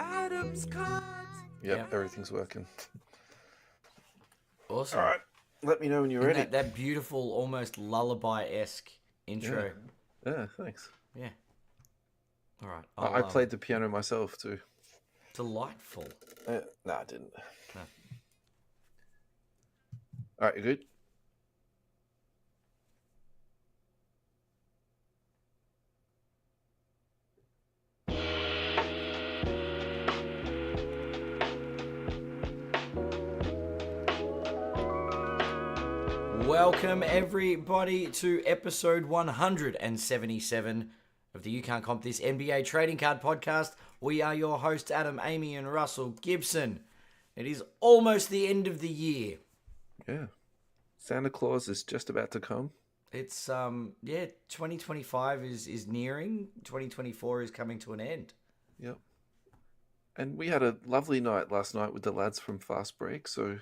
Adam's cards. Yep, everything's working. Awesome. All right, let me know when you're ready. That beautiful, almost lullaby-esque intro. Yeah, thanks. Yeah. All right. I played the piano myself too. Delightful. No, I didn't. No. All right, you good? Welcome, everybody, to episode 177 of the You Can't Comp This NBA Trading Card Podcast. We are your hosts, Adam, Amy, and Russell Gibson. It is almost the end of the year. Yeah. Santa Claus is just about to come. It's 2025 is nearing. 2024 is coming to an end. Yep. And we had a lovely night last night with the lads from Fast Break, so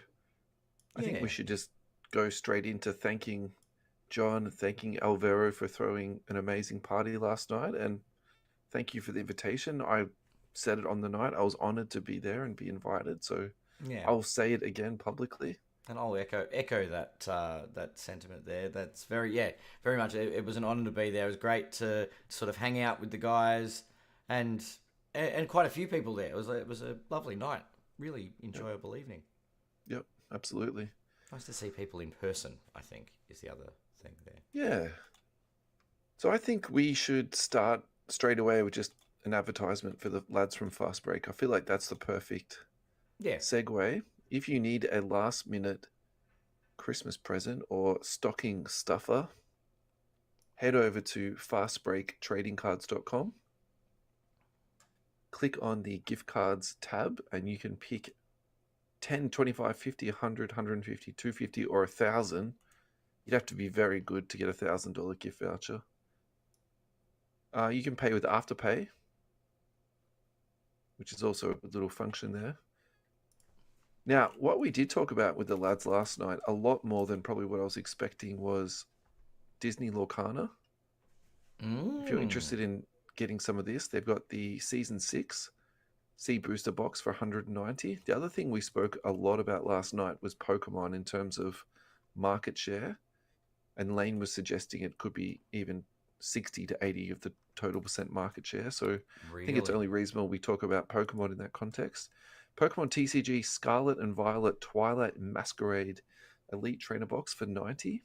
I think we should just go straight into thanking John, thanking Alvaro for throwing an amazing party last night, and thank you for the invitation. I said it on the night. I was honored to be there and be invited, so I'll say it again publicly. And I'll echo that sentiment there. That's very much. It was an honor to be there. It was great to sort of hang out with the guys and quite a few people there. It was a lovely night. Really enjoyable evening. Yep, absolutely. Nice to see people in person, I think, is the other thing there. Yeah. So I think we should start straight away with just an advertisement for the lads from Fast Break. I feel like that's the perfect segue. If you need a last-minute Christmas present or stocking stuffer, head over to fastbreaktradingcards.com. Click on the gift cards tab and you can pick 10, 25, 50, 100, 150, 250, or 1,000. You'd have to be very good to get a $1,000 gift voucher. You can pay with Afterpay, which is also a little function there. Now, what we did talk about with the lads last night, a lot more than probably what I was expecting, was Disney Lorcana. If you're interested in getting some of this, they've got the Season 6 C booster box for $190. The other thing we spoke a lot about last night was Pokemon in terms of market share. And Lane was suggesting it could be even 60 to 80 of the total percent market share. So I think it's only reasonable we talk about Pokemon in that context. Pokemon TCG Scarlet and Violet Twilight Masquerade Elite Trainer Box for $90.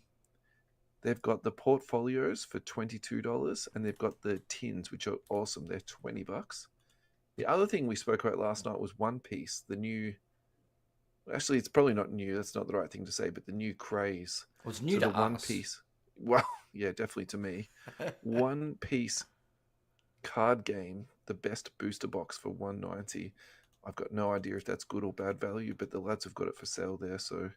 They've got the portfolios for $22, and they've got the tins, which are awesome. They're $20. The other thing we spoke about last night was One Piece, the new... Actually, it's probably not new. That's not the right thing to say, but the new craze. Well, it's new to us. One Piece. Well, yeah, definitely to me. One Piece card game, the best booster box for $190. I've got no idea if that's good or bad value, but the lads have got it for sale there, so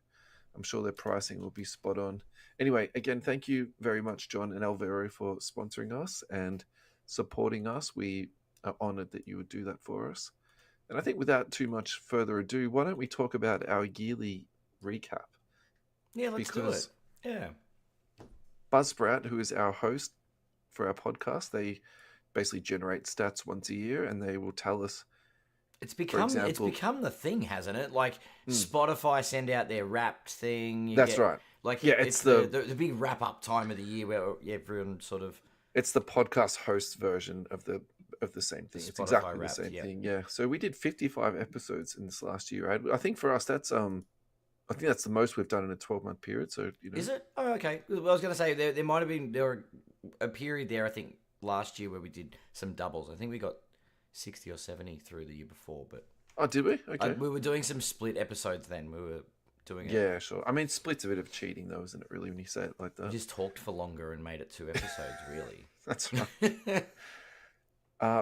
I'm sure their pricing will be spot on. Anyway, again, thank you very much, John and Alvaro, for sponsoring us and supporting us. We are honored that you would do that for us. And I think without too much further ado, why don't we talk about our yearly recap? Yeah, let's do it. Yeah. Buzzsprout, who is our host for our podcast, they basically generate stats once a year, and they will tell us. It's become the thing, hasn't it? Like Spotify send out their Wrapped thing. That's right. Like it's the big wrap up time of the year where everyone sort of. It's the podcast host version of the same thing. It's exactly the same thing. Yeah. So we did 55 episodes in this last year. I think for us that's I think that's the most we've done in a 12-month period. So Is it? Oh, okay. Well, I was going to say there might have been a period there. I think last year where we did some doubles. I think we got 60 or 70 through the year before. But did we? Okay. We were doing some split episodes then. We were doing it. Yeah, sure. I mean, split's a bit of cheating though, isn't it? Really, when you say it like that. We just talked for longer and made it 2 episodes. Really. That's right.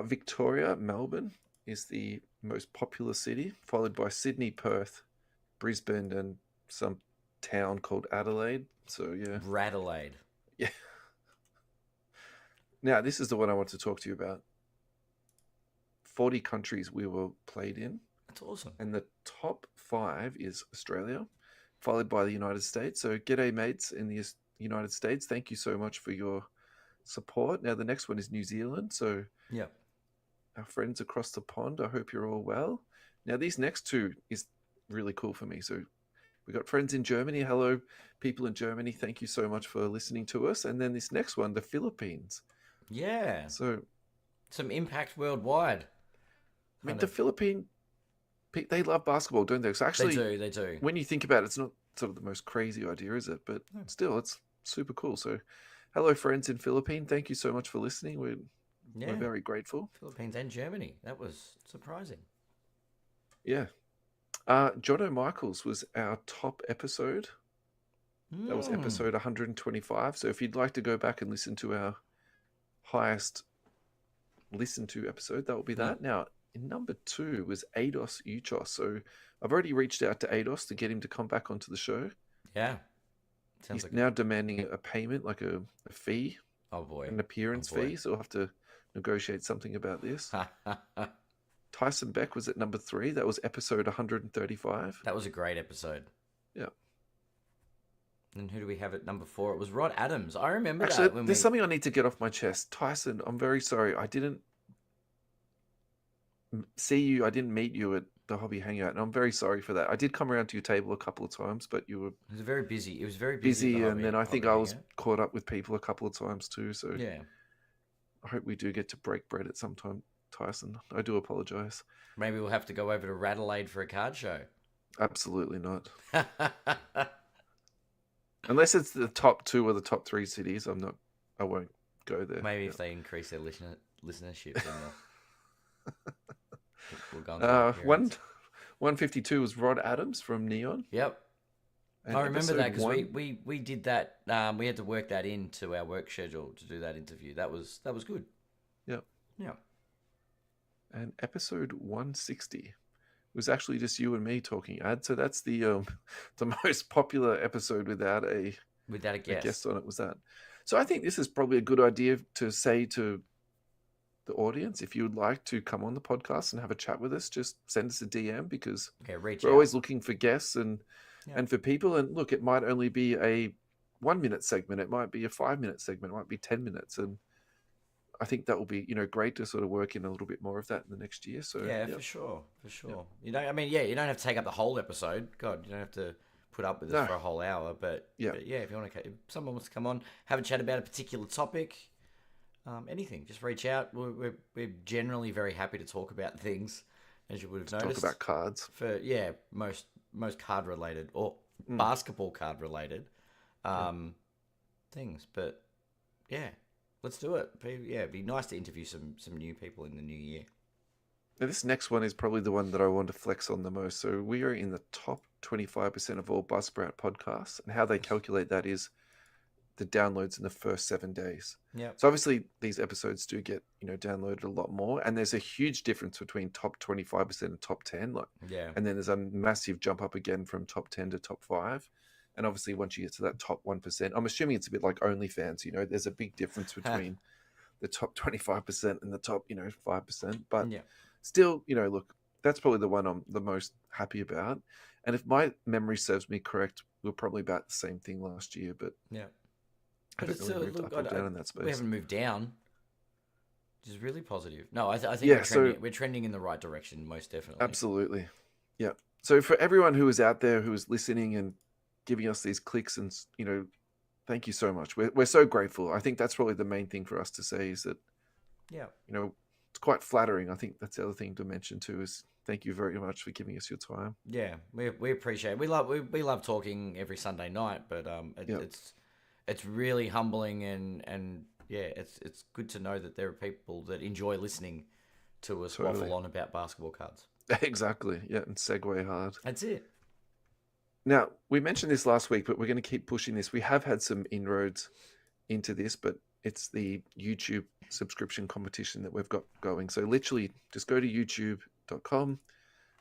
Victoria, Melbourne is the most popular city, followed by Sydney, Perth, Brisbane, and some town called Adelaide. So yeah, Radelaide. Yeah. Now this is the one I want to talk to you about. 40 countries we were played in. That's awesome. And the top 5 is Australia, followed by the United States. So g'day mates in the United States. Thank you so much for your support. Now the next one is New Zealand. So yeah, our friends across the pond. I hope you're all well. Now, these next two is really cool for me. So we got friends in Germany. Hello, people in Germany. Thank you so much for listening to us. And then this next one, the Philippines. Yeah. So, Some impact worldwide. I mean, Kind the of. Philippine, they love basketball, don't they? So actually, They do. when you think about it, it's not sort of the most crazy idea, is it? But still, it's super cool. So, hello, friends in Philippines. Thank you so much for listening. We're Yeah. very grateful. Philippines and Germany. That was surprising. Yeah. John O'Michaels was our top episode. That was episode 125. So if you'd like to go back and listen to our highest listened to episode, that will be that. Now, in number 2 was Ados Uchos. So I've already reached out to Ados to get him to come back onto the show. Yeah. He's now demanding a payment, like a fee. Oh, boy. An appearance fee. So we'll have to negotiate something about this. Tyson Beck was at number 3. That was episode 135. That was a great episode. Yeah. And who do we have at number 4? It was Rod Adams. I remember Actually, that. there's something I need to get off my chest. Tyson, I'm very sorry. I didn't see you. I didn't meet you at the Hobby Hangout, and I'm very sorry for that. I did come around to your table a couple of times, but you were... It was very busy. It was very busy. And then I think I was caught up with people a couple of times too. So yeah. I hope we do get to break bread at some time, Tyson. I do apologize. Maybe we'll have to go over to Radelaide for a card show. Absolutely not. Unless it's the top 2 or the top 3 cities, I won't go there. Maybe if they increase their listenership, then we'll go on. 152 was Rod Adams from Neon. Yep. And I remember that because we did that. We had to work that into our work schedule to do that interview. That was good. Yep. Yeah. And episode 160 was actually just you and me talking, Ad. So that's the most popular episode without a guest on it, was that. So I think this is probably a good idea to say to the audience, if you would like to come on the podcast and have a chat with us, just send us a DM, because we're always looking for guests and for people. And look, it might only be a 1-minute segment. It might be a 5-minute segment. It might be 10 minutes. And I think that will be, great to sort of work in a little bit more of that in the next year. So for sure. You don't have to take up the whole episode. God, you don't have to put up with us for a whole hour. But if if someone wants to come on, have a chat about a particular topic, anything, just reach out. We're generally very happy to talk about things, as you would have noticed. Talk about cards for most card related or basketball card related things. But let's do it. It'd be nice to interview some new people in the new year. Now, this next one is probably the one that I want to flex on the most. So we are in the top 25% of all Buzzsprout podcasts, and how they calculate that is the downloads in the first 7 days. Yeah. So obviously these episodes do get, downloaded a lot more, and there's a huge difference between top 25% and top 10. And then there's a massive jump up again from top 10 to top 5. And obviously once you get to that top 1%, I'm assuming it's a bit like OnlyFans, there's a big difference between the top 25% and the top, 5%. But still, look, that's probably the one I'm the most happy about. And if my memory serves me correct, we're probably about the same thing last year, but I haven't really moved up or down in that space. We haven't moved down, which is really positive. No, I think we're trending in the right direction, most definitely. Absolutely. Yeah. So for everyone who is out there who is listening and giving us these clicks, and thank you so much. We're so grateful. I think that's probably the main thing for us to say, is that it's quite flattering. I think that's the other thing to mention too, is thank you very much for giving us your time. Yeah, we appreciate it. We love talking every Sunday night, but it's really humbling, and it's good to know that there are people that enjoy listening to us waffle on about basketball cards. Exactly. Yeah, and segue hard. That's it. Now, we mentioned this last week, but we're going to keep pushing this. We have had some inroads into this, but it's the YouTube subscription competition that we've got going. So literally just go to youtube.com,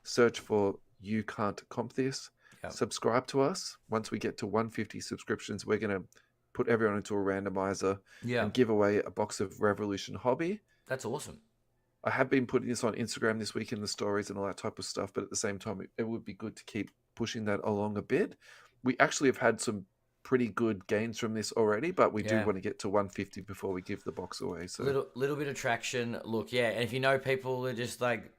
search for You Can't Comp This, subscribe to us. Once we get to 150 subscriptions, we're going to put everyone into a randomizer and give away a box of Revolution Hobby. That's awesome. I have been putting this on Instagram this week in the stories and all that type of stuff, but at the same time, it would be good to keep pushing that along a bit. We actually have had some pretty good gains from this already, but we do Yeah. want to get to 150 before we give the box away. So Little bit of traction. Look, yeah, and if you know people are just like,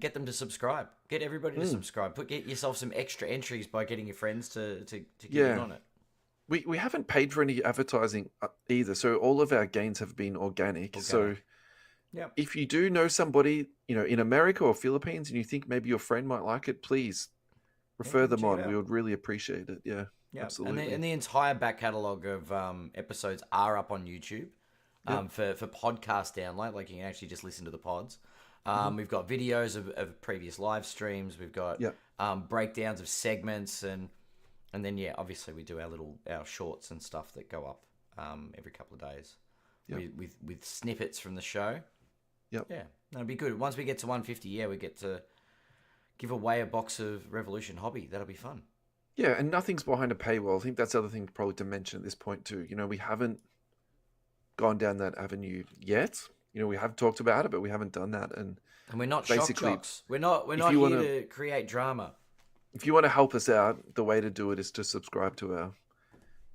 get them to subscribe. Get everybody to subscribe. Get yourself some extra entries by getting your friends to get in yeah, on it. we haven't paid for any advertising either. So all of our gains have been organic. So Yeah. if you do know somebody, in America or Philippines, and you think maybe your friend might like it, please refer them check it on. We out. would really appreciate it. Yeah, Yeah, absolutely. and the entire back catalogue of episodes are up on YouTube for podcast download. Like you can actually just listen to the pods. We've got videos of previous live streams. We've got breakdowns of segments, and then obviously we do our shorts and stuff that go up every couple of days with snippets from the show. Yep. Yeah, that'd be good. Once we get to 150, we get to give away a box of Revolution Hobby. That'll be fun. Yeah, and nothing's behind a paywall. I think that's the other thing probably to mention at this point too. We haven't gone down that avenue yet. We have talked about it, but we haven't done that. And we're not basically, shock jocks. We're not here to create drama. If you want to help us out, the way to do it is to subscribe to our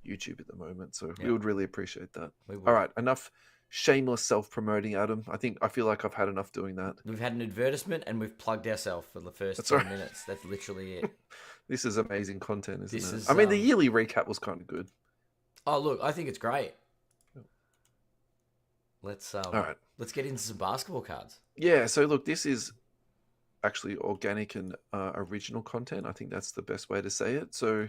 YouTube at the moment. So we would really appreciate that. All right, enough shameless self-promoting, Adam. I feel like I've had enough doing that. We've had an advertisement and we've plugged ourselves for the first 10 minutes. That's literally it. This is amazing content, isn't it? I mean, the yearly recap was kind of good. Oh, look, I think it's great. All right. Let's get into some basketball cards. Yeah, so look, this is actually organic and original content. I think that's the best way to say it. So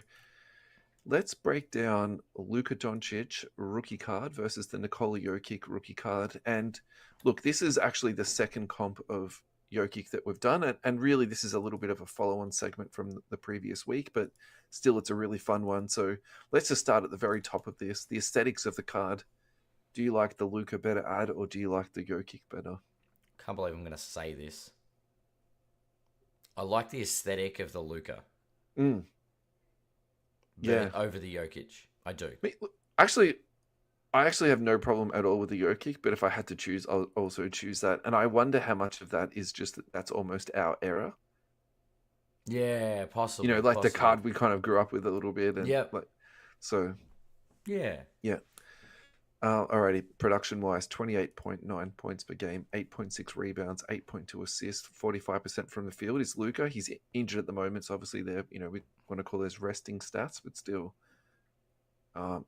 let's break down Luka Doncic rookie card versus the Nikola Jokic rookie card. And look, this is actually the second comp of Jokic that we've done. And really, this is a little bit of a follow-on segment from the previous week, but still, it's a really fun one. So let's just start at the very top of this. The aesthetics of the card. Do you like the Luka better ad, or do you like the Jokic better? Can't believe I'm going to say this. I like the aesthetic of the Luka. Yeah. Over the Jokic. I do. Actually, I have no problem at all with the Jokic, but if I had to choose, I'll also choose that. And I wonder how much of that is just that's almost our era. Yeah, possibly. The card we kind of grew up with a little bit. And Yeah. Yeah. Alrighty, production-wise, 28.9 points per game, 8.6 rebounds, 8.2 assists, 45% from the field is Luka. He's injured at the moment, so obviously we want to call those resting stats, but still,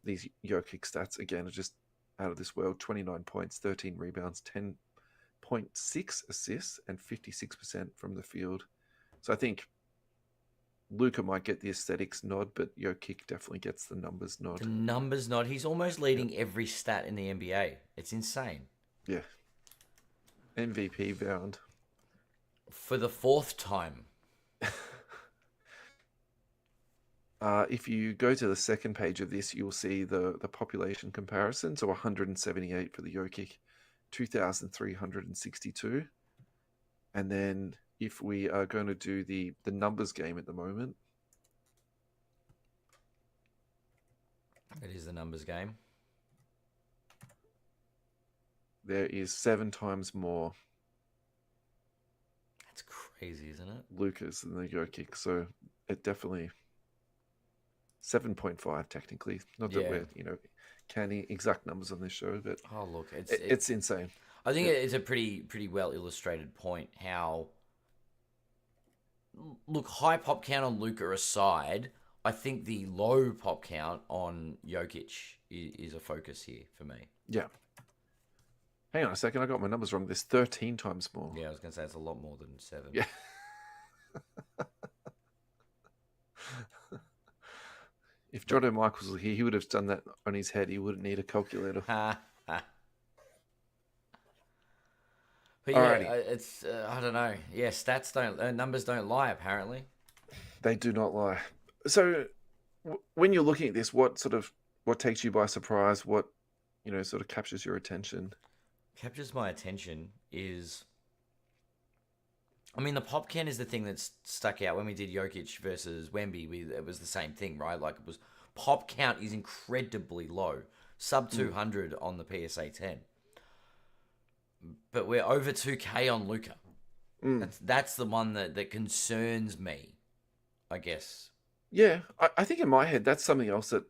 these Jokic stats, again, are just out of this world. 29 points, 13 rebounds, 10.6 assists, and 56% from the field. So I think Luka might get the aesthetics nod, but Jokic definitely gets the numbers nod. The numbers nod. He's almost leading every stat in the NBA. It's insane. Yeah. MVP round. For the fourth time. If you go to the second page of this, you'll see the population comparison. So 178 for the Jokic, 2,362. And then if we are going to do the numbers game at the moment. It is the numbers game. There is 7 times more. That's crazy, isn't it? Luka's than the Jokic. So it definitely 7.5 technically. Not that we're, counting exact numbers on this show, but look, it's insane. I think it's a pretty well illustrated point how. Look, high pop count on Luka aside, I think the low pop count on Jokic is a focus here for me. Yeah. Hang on a second, I got my numbers wrong. There's 13 times more. Yeah, I was going to say it's a lot more than 7. Yeah. If Jordan Michaels was here, he would have done that on his head. He wouldn't need a calculator. But it's I don't know. Yeah, stats numbers don't lie. Apparently, they do not lie. So, when you're looking at this, what takes you by surprise? What sort of captures your attention? Captures my attention is, I mean, the pop count is the thing that's stuck out when we did Jokic versus Wemby. It was the same thing, right? Like it was pop count is incredibly low, sub 200 on the PSA 10. But we're over 2K on Luka. That's the one that concerns me, I guess. Yeah, I think in my head that's something else that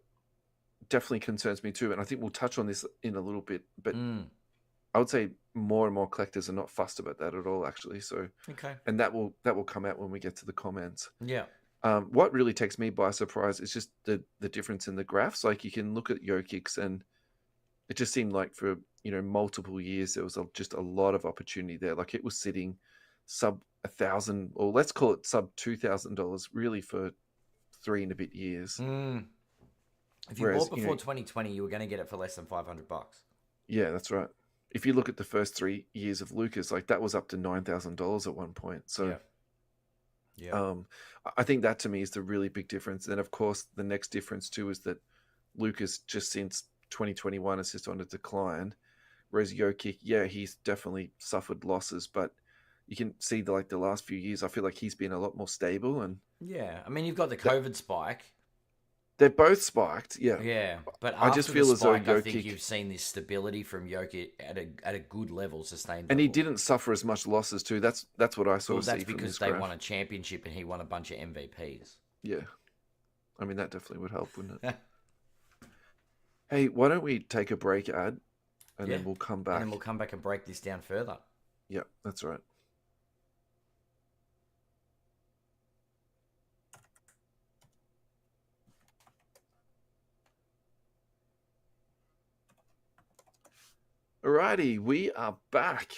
definitely concerns me too, and I think we'll touch on this in a little bit. But Mm. I would say more and more collectors are not fussed about that at all, actually. So, Okay. and that will come out when we get to the comments. Yeah. What really takes me by surprise is just the difference in the graphs. Like you can look at Jokic's, and it just seemed like for multiple years there was just a lot of opportunity there. Like it was sitting sub 1,000, or let's call it sub $2,000, really for 3 and a bit years. Mm. If you Whereas bought before 2020, you were going to get it for less than $500. yeah, that's right. If you look at the first 3 years of Lucas, like that was up to $9,000 at one point. So Yeah. Yeah. I think that to me is the really big difference. And of course, the next difference too is that Lucas just since 2021 is just on a decline, whereas Jokic, yeah, he's definitely suffered losses, but you can see the last few years, I feel like he's been a lot more stable, and Yeah. I mean, you've got the that COVID spike. they're both spiked. Yeah, Yeah, but I just after the feel as though spike, I think Jokic, you've seen this stability from Jokic at a good level, sustained and he level. didn't suffer as much losses too. That's what I sort Well, of that's see from because this they won graph. a championship and he won a bunch of MVPs. Yeah, I mean that definitely would help, wouldn't it? Yeah, Hey, why don't we take a break, Ad, and then we'll come and then we'll back. come back and break this down further. Yeah, that's right. Alrighty, we are back.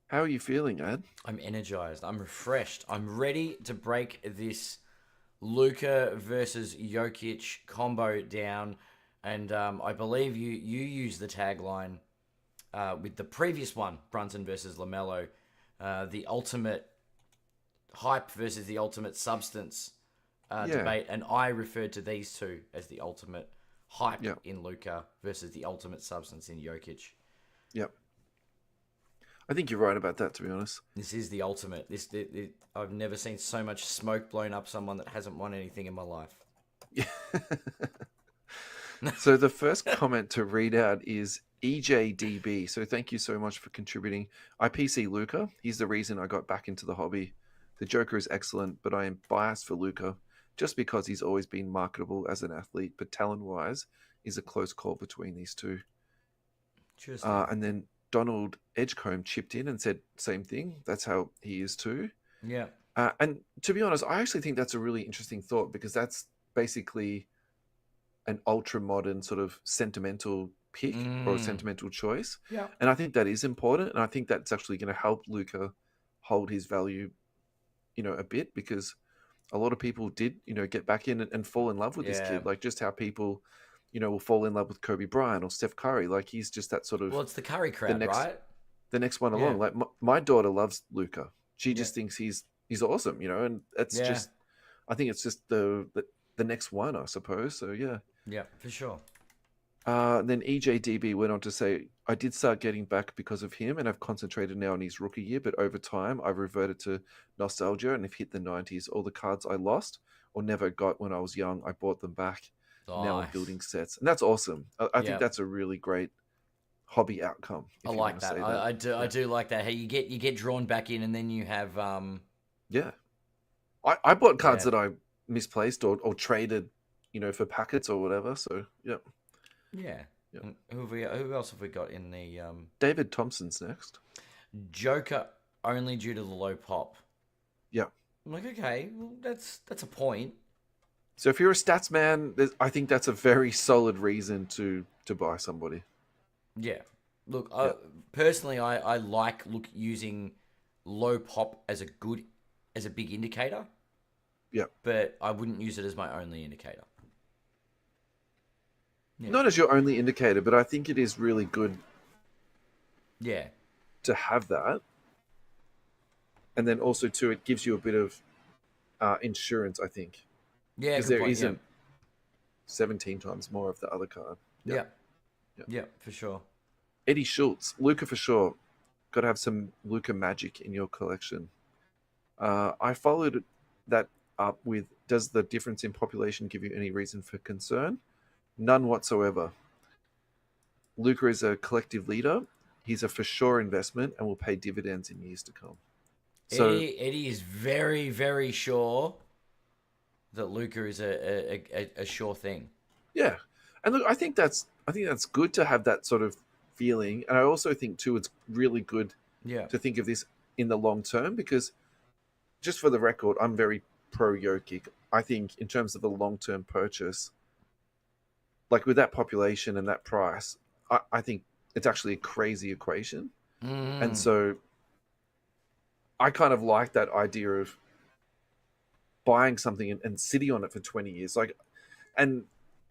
How are you feeling, Ad? I'm energized. I'm refreshed. I'm ready to break this Luka versus Jokic combo down. And I believe you used the tagline with the previous one, Brunson versus Lamelo, the ultimate hype versus the ultimate substance Yeah, debate, and I referred to these two as the ultimate hype yeah, in Luka versus the ultimate substance in Jokic. yeah. I think you're right about that, to be honest. This is the ultimate. I've never seen so much smoke blown up someone that hasn't won anything in my life. Yeah. So the first comment to read out is EJDB. So thank you so much for contributing. IPC Luca. He's the reason I got back into the hobby. The Joker is excellent, but I am biased for Luca just because he's always been marketable as an athlete, but talent-wise is a close call between these two. Interesting. And then Donald Edgecombe chipped in and said same thing. That's how he is too. Yeah. And to be honest, I actually think that's a really interesting thought, because that's basically an ultra modern sort of sentimental pick or a Mm. sentimental choice. Yeah. And I think that is important. And I think that's actually going to help Luca hold his value, a bit, because a lot of people did, get back in and fall in love with this Yeah. kid. Like just how people, will fall in love with Kobe Bryant or Steph Curry. Like he's just that sort Well, of it's the Curry the crowd, next right? the next one Yeah. along. Like my daughter loves Luca. She Yeah. just thinks he's awesome, and that's Yeah. just, I think it's just the next one, I suppose. So yeah. Yeah, for sure. Then EJDB went on to say, I did start getting back because of him, and I've concentrated now on his rookie year, but over time I've reverted to nostalgia and have hit the 90s. All the cards I lost or never got when I was young, I bought them back. Now I'm Nice. building sets. And that's awesome. I think Yeah. that's a really great hobby outcome, I if you want like to that. say that. I Yeah. do like that. Hey, you get drawn back in, and then you have Yeah. I bought cards yeah. that I misplaced or traded, for packets or whatever. So, yeah. Yeah. Yeah. Who else have we got in the David Thompson's next. Joker only due to the low pop? Yeah. I'm like, okay, well, that's a point. So if you're a stats man, I think that's a very solid reason to buy somebody. Yeah. Look, Yeah, personally, I like using low pop as a big indicator, yeah. but I wouldn't use it as my only indicator. Yeah. Not as your only indicator, but I think it is really good Yeah. to have that. And then also too, it gives you a bit of insurance, I think, Yeah. because Good there point. Yeah. isn't 17 times more of the other card. Yeah, Yeah. yeah. Yeah. For sure. Eddie Schultz, Luca for sure. Got to have some Luca magic in your collection. I followed that up with, does the difference in population give you any reason for concern? None whatsoever. Luca is a collective leader. He's a for sure investment and will pay dividends in years to come. So Eddie is very, very sure that Luca is a sure thing. Yeah, and look, I think that's good to have that sort of feeling, and I also think too it's really good Yeah. to think of this in the long term because just for the record, I'm very pro Jokic. I think in terms of the long term purchase, like with that population and that price, I think it's actually a crazy equation, and Mm. so I kind of like that idea of buying something and sitting on it for 20 years, like and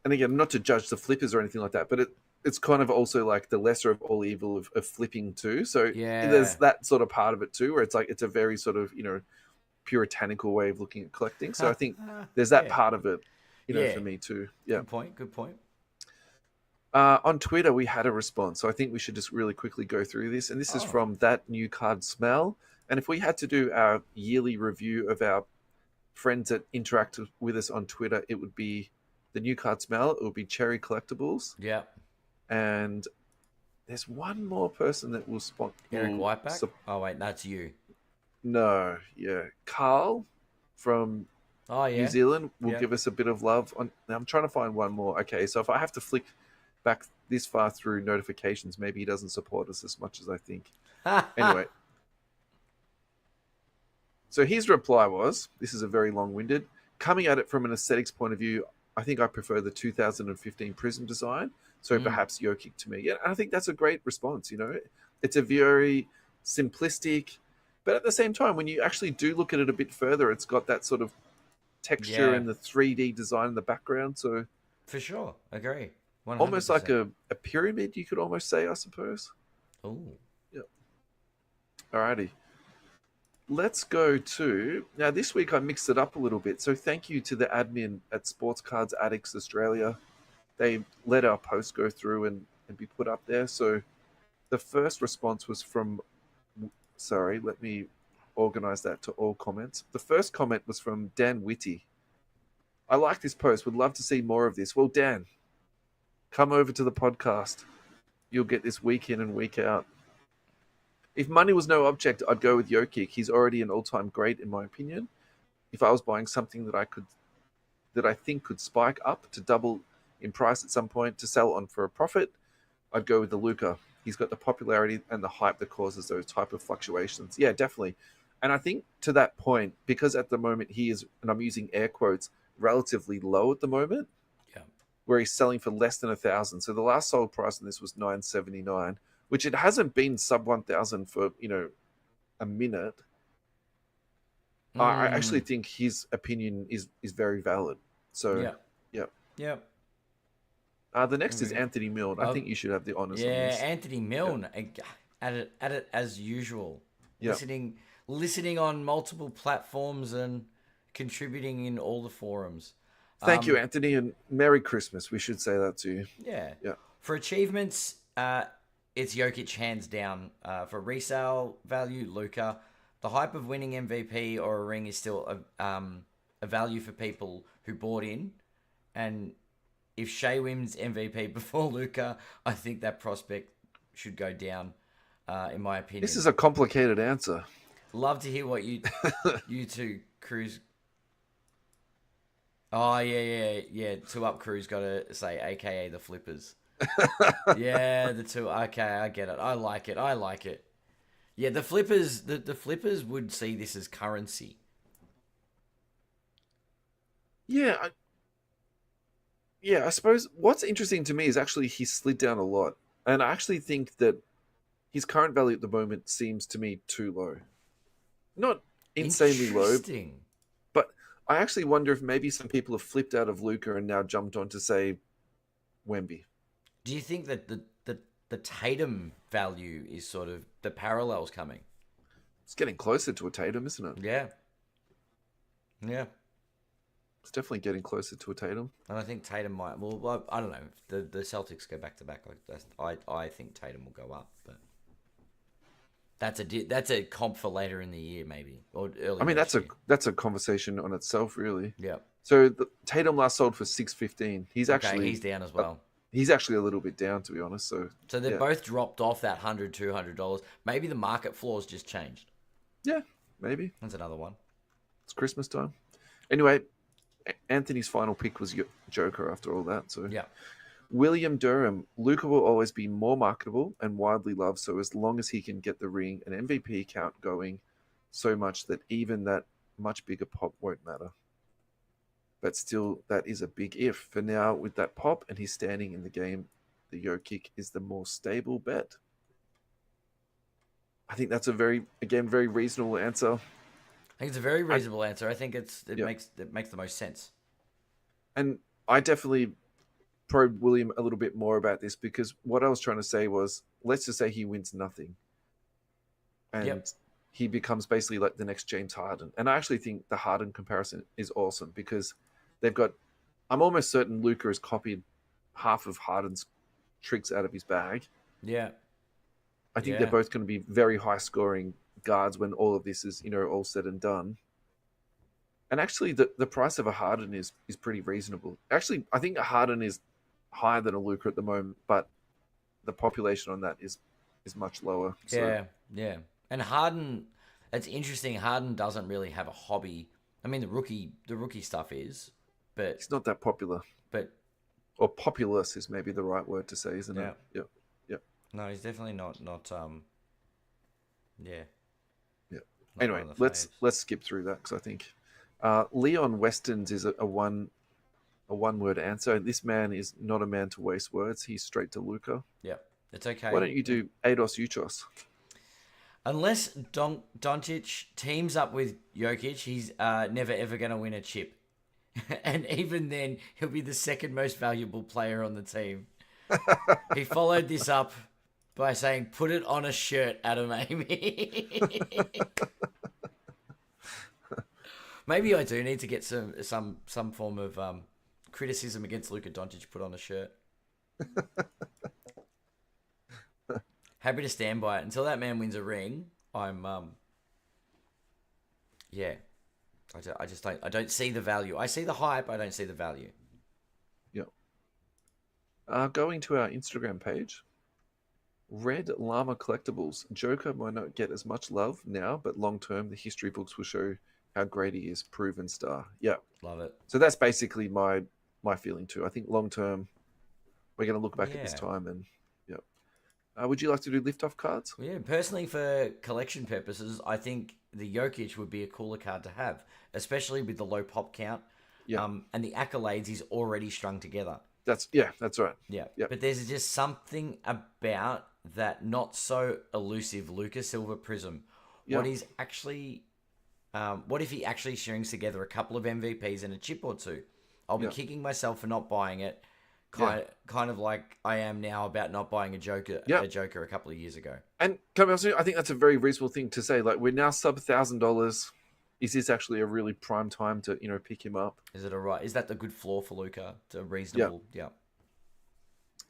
and again, not to judge the flippers or anything like that, but it's kind of also like the lesser of all evil of flipping too. So there's Yeah. that sort of part of it too, where it's like it's a very sort of puritanical way of looking at collecting. So I think there's that Yeah. part of it, Yeah. for me too. Yeah. Good point. Good point. On Twitter, we had a response, so I think we should just really quickly go through this. And this is Oh. from That New Card Smell. And if we had to do our yearly review of our friends that interact with us on Twitter, it would be the New Card Smell. It would be Cherry Collectibles, Yeah. and there's one more person that will spot. Eric Whiteback. Oh wait, that's you. No, yeah, Carl from Oh New yeah. Zealand will Yeah. give us a bit of love. On now, I'm trying to find one more. Okay, so if I have to flick back this far through notifications, maybe he doesn't support us as much as I think. Anyway, so his reply was, this is a very long-winded, coming at it from an aesthetics point of view, I think I prefer the 2015 Prism design, so perhaps Jokic to me. Yeah, I think that's a great response, It's a very simplistic, but at the same time, when you actually do look at it a bit further, it's got that sort of texture Yeah. and the 3D design in the background, so For sure. Agree. almost like 100%. a pyramid, you could almost say, I suppose. Oh. Yeah. Alrighty. Let's go to now. This week I mixed it up a little bit, so thank you to the admin at Sports Cards Addicts Australia. They let our post go through and be put up there. So the first response was from, sorry, let me organize that to all comments. The first comment was from Dan Whitty. I like this post, would love to see more of this. Well, Dan, come over to the podcast. You'll get this week in and week out. If money was no object, I'd go with Jokic. He's already an all-time great, in my opinion. If I was buying something that I think could spike up to double in price at some point to sell on for a profit, I'd go with the Luca. He's got the popularity and the hype that causes those type of fluctuations. Yeah, definitely. And I think to that point, because at the moment he is, and I'm using air quotes, relatively low at the moment, Yeah. where he's selling for less than 1,000. So the last sold price on this was 979, which it hasn't been sub 1,000 for a minute. I actually think his opinion is very valid. So Yeah. yeah. Yeah. The next is Anthony Milne. I think you should have the honors on Yeah, this. Anthony Milne at it as usual. Yeah. Listening on multiple platforms and contributing in all the forums. Thank you, Anthony, and Merry Christmas. We should say that to you. Yeah. Yeah. For achievements, it's Jokic hands down. For resale value, Luka. The hype of winning MVP or a ring is still a value for people who bought in. And if Shea wins MVP before Luka, I think that prospect should go down, in my opinion. This is a complicated answer. Love to hear what you two, Cruz. Oh, yeah. Two Up Cruz got to say, AKA the Flippers. Yeah, the two. Okay, I get it. I like it. Yeah, the Flippers. The Flippers would see this as currency. Yeah, I suppose what's interesting to me is actually he slid down a lot, and I actually think that his current value at the moment seems to me too low. Not insanely low, Interesting. but I actually wonder if maybe some people have flipped out of Luca and now jumped on to say Wemby. Do you think that the Tatum value is sort of the parallels coming? It's getting closer to a Tatum, isn't it? Yeah. Yeah. It's definitely getting closer to a Tatum. And I think Tatum might. Well, I don't know. The Celtics go back to back. I think Tatum will go up, but that's a comp for later in the year, maybe, or early. I mean, next year. that's a conversation on itself, really. Yeah. So Tatum last sold for 615. He's he's down as well. He's actually a little bit down, to be honest. So they've both dropped off that $100-$200. Maybe the market floor's just changed. Yeah, maybe. That's another one. It's Christmas time. Anyway, Anthony's final pick was Joker after all that. So Yeah. William Durham, Luca will always be more marketable and widely loved. So as long as he can get the ring and MVP count going, so much that even that much bigger pop won't matter. But still, that is a big if. For now, with that pop and he's standing in the game, the Jokic is the more stable bet. I think that's a very reasonable answer. I think it's a very reasonable answer. I think it Yeah. makes the most sense. And I definitely probed William a little bit more about this because what I was trying to say was, let's just say he wins nothing, and Yep. he becomes basically like the next James Harden. And I actually think the Harden comparison is awesome because they've got. I'm almost certain Luca has copied half of Harden's tricks out of his bag. Yeah. I think they're Yeah. both going to be very high scoring guards when all of this is, all said and done. And actually, the price of a Harden is pretty reasonable. Actually, I think a Harden is higher than a Luca at the moment, but the population on that is much lower. So Yeah. Yeah. And Harden, it's interesting. Harden doesn't really have a hobby. I mean, the rookie stuff is, but it's not that popular, but or populous is maybe the right word to say, isn't yeah. it? Yep, yep, No, he's definitely not yeah. yep. Not Anyway, one of the let's faves. skip through that because I think Leon Weston's is a one word answer. This man is not a man to waste words. He's straight to Luca. Yeah. It's Why okay. don't you do Ados Uchos? Unless Doncic teams up with Jokic, he's never ever going to win a chip. And even then, he'll be the second most valuable player on the team. He followed this up by saying, "Put it on a shirt, Adam Amy." Maybe I do need to get some form of criticism against Luka Doncic put on a shirt. Happy to stand by it until that man wins a ring. I'm yeah. I just don't see the value. I see the hype. I don't see the value. Yep. Going to our Instagram page, Red Llama Collectibles. Joker might not get as much love now, but long term, the history books will show how great he is. Proven star. Yeah. Love it. So that's basically my feeling too. I think long term, we're going to look back at this Yeah. time and yeah. Would you like to do lift off cards? Yeah, personally, for collection purposes, I think the Jokic would be a cooler card to have, especially with the low pop count. Yeah. And the accolades he's already strung together. That's right. Yeah. Yeah. But there's just something about that not so elusive Luca Silva Prism. Yeah. What he's actually, what if he actually strings together a couple of MVPs and a chip or two? I'll be kicking myself for not buying it. Kind of like I am now about not buying a Joker a couple of years ago. And can I also, I think that's a very reasonable thing to say. Like we're now sub $1,000. Is this actually a really prime time to pick him up? Is it alright? Is that the good floor for Luca? It's a reasonable, yeah.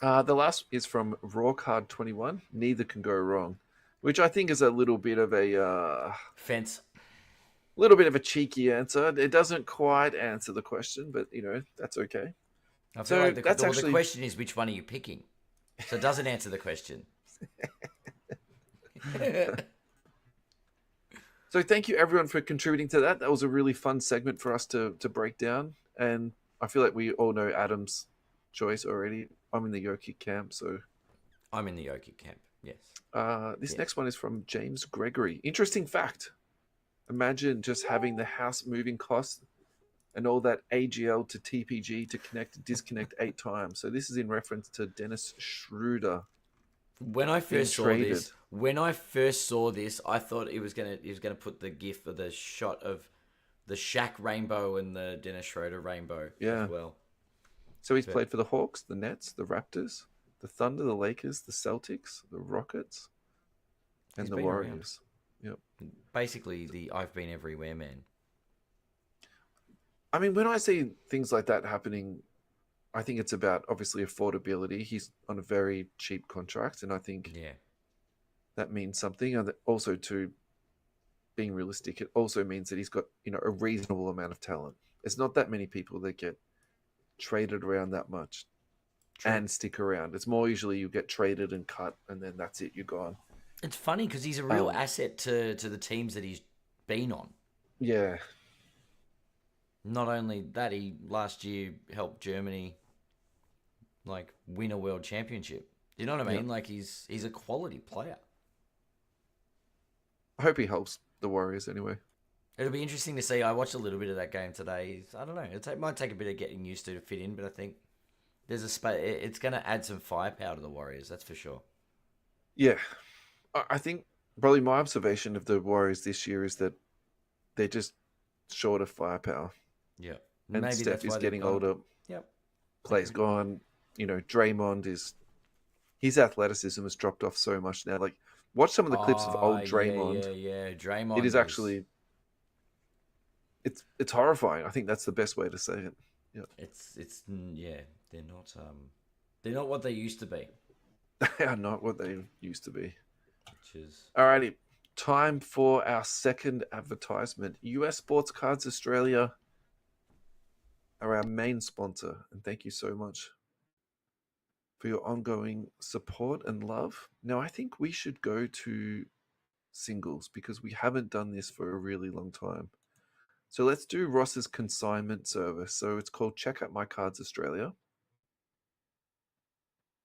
The last is from Raw Card 21. Neither can go wrong, which I think is a little bit of a Fence. little bit of a cheeky answer. It doesn't quite answer the question, but that's okay. I feel So like that's the actually question is which one are you picking? So it doesn't answer the question. So thank you everyone for contributing to that. That was a really fun segment for us to break down, and I feel like we all know Adam's choice already. I'm in the Jokic camp, so I'm in the Jokic camp. Yes. this next one is from James Gregory. Interesting fact. Imagine just having the house moving costs and all that AGL to TPG to connect and disconnect 8 times. So this is in reference to Dennis Schroeder. When I first saw this, I thought he was gonna put the gif of the shot of the Shaq rainbow and the Dennis Schroeder rainbow as well. So he's played for the Hawks, the Nets, the Raptors, the Thunder, the Lakers, the Celtics, the Rockets, and the Warriors. Yep. Basically, the I've been everywhere man. I mean, when I see things like that happening, I think it's about obviously affordability. He's on a very cheap contract, and I think that means something. And also, to being realistic, it also means that he's got a reasonable amount of talent. It's not that many people that get traded around that much and stick around. It's more usually you get traded and cut, and then that's it. You're gone. It's funny because he's a real asset to the teams that he's been on. Yeah. Not only that, he last year helped Germany like win a world championship. You know what I Yeah. mean? Like he's a quality player. I hope he helps the Warriors anyway. It'll be interesting to see. I watched a little bit of that game today. I don't know. It might take a bit of getting used to fit in, but I think there's a space. It's going to add some firepower to the Warriors. That's for sure. Yeah. I think probably my observation of the Warriors this year is that they're just short of firepower. Yeah. And Maybe Steph that's is why they've getting gone. older. Yep. Clay's Agreed. gone. Draymond is his athleticism has dropped off so much now. Like, watch some of the clips of Oh old yeah, Draymond. yeah, yeah. It is Draymond is. actually it's horrifying. I think that's the best way to say it. Yeah. Yeah. They're not what they used to be. They are not what they used to be. Which is Alrighty. Time for our second advertisement. US Sports Cards Australia are our main sponsor, and thank you so much for your ongoing support and love. Now, I think we should go to singles because we haven't done this for a really long time. So let's do Ross's consignment service. So it's called Check Out My Cards Australia.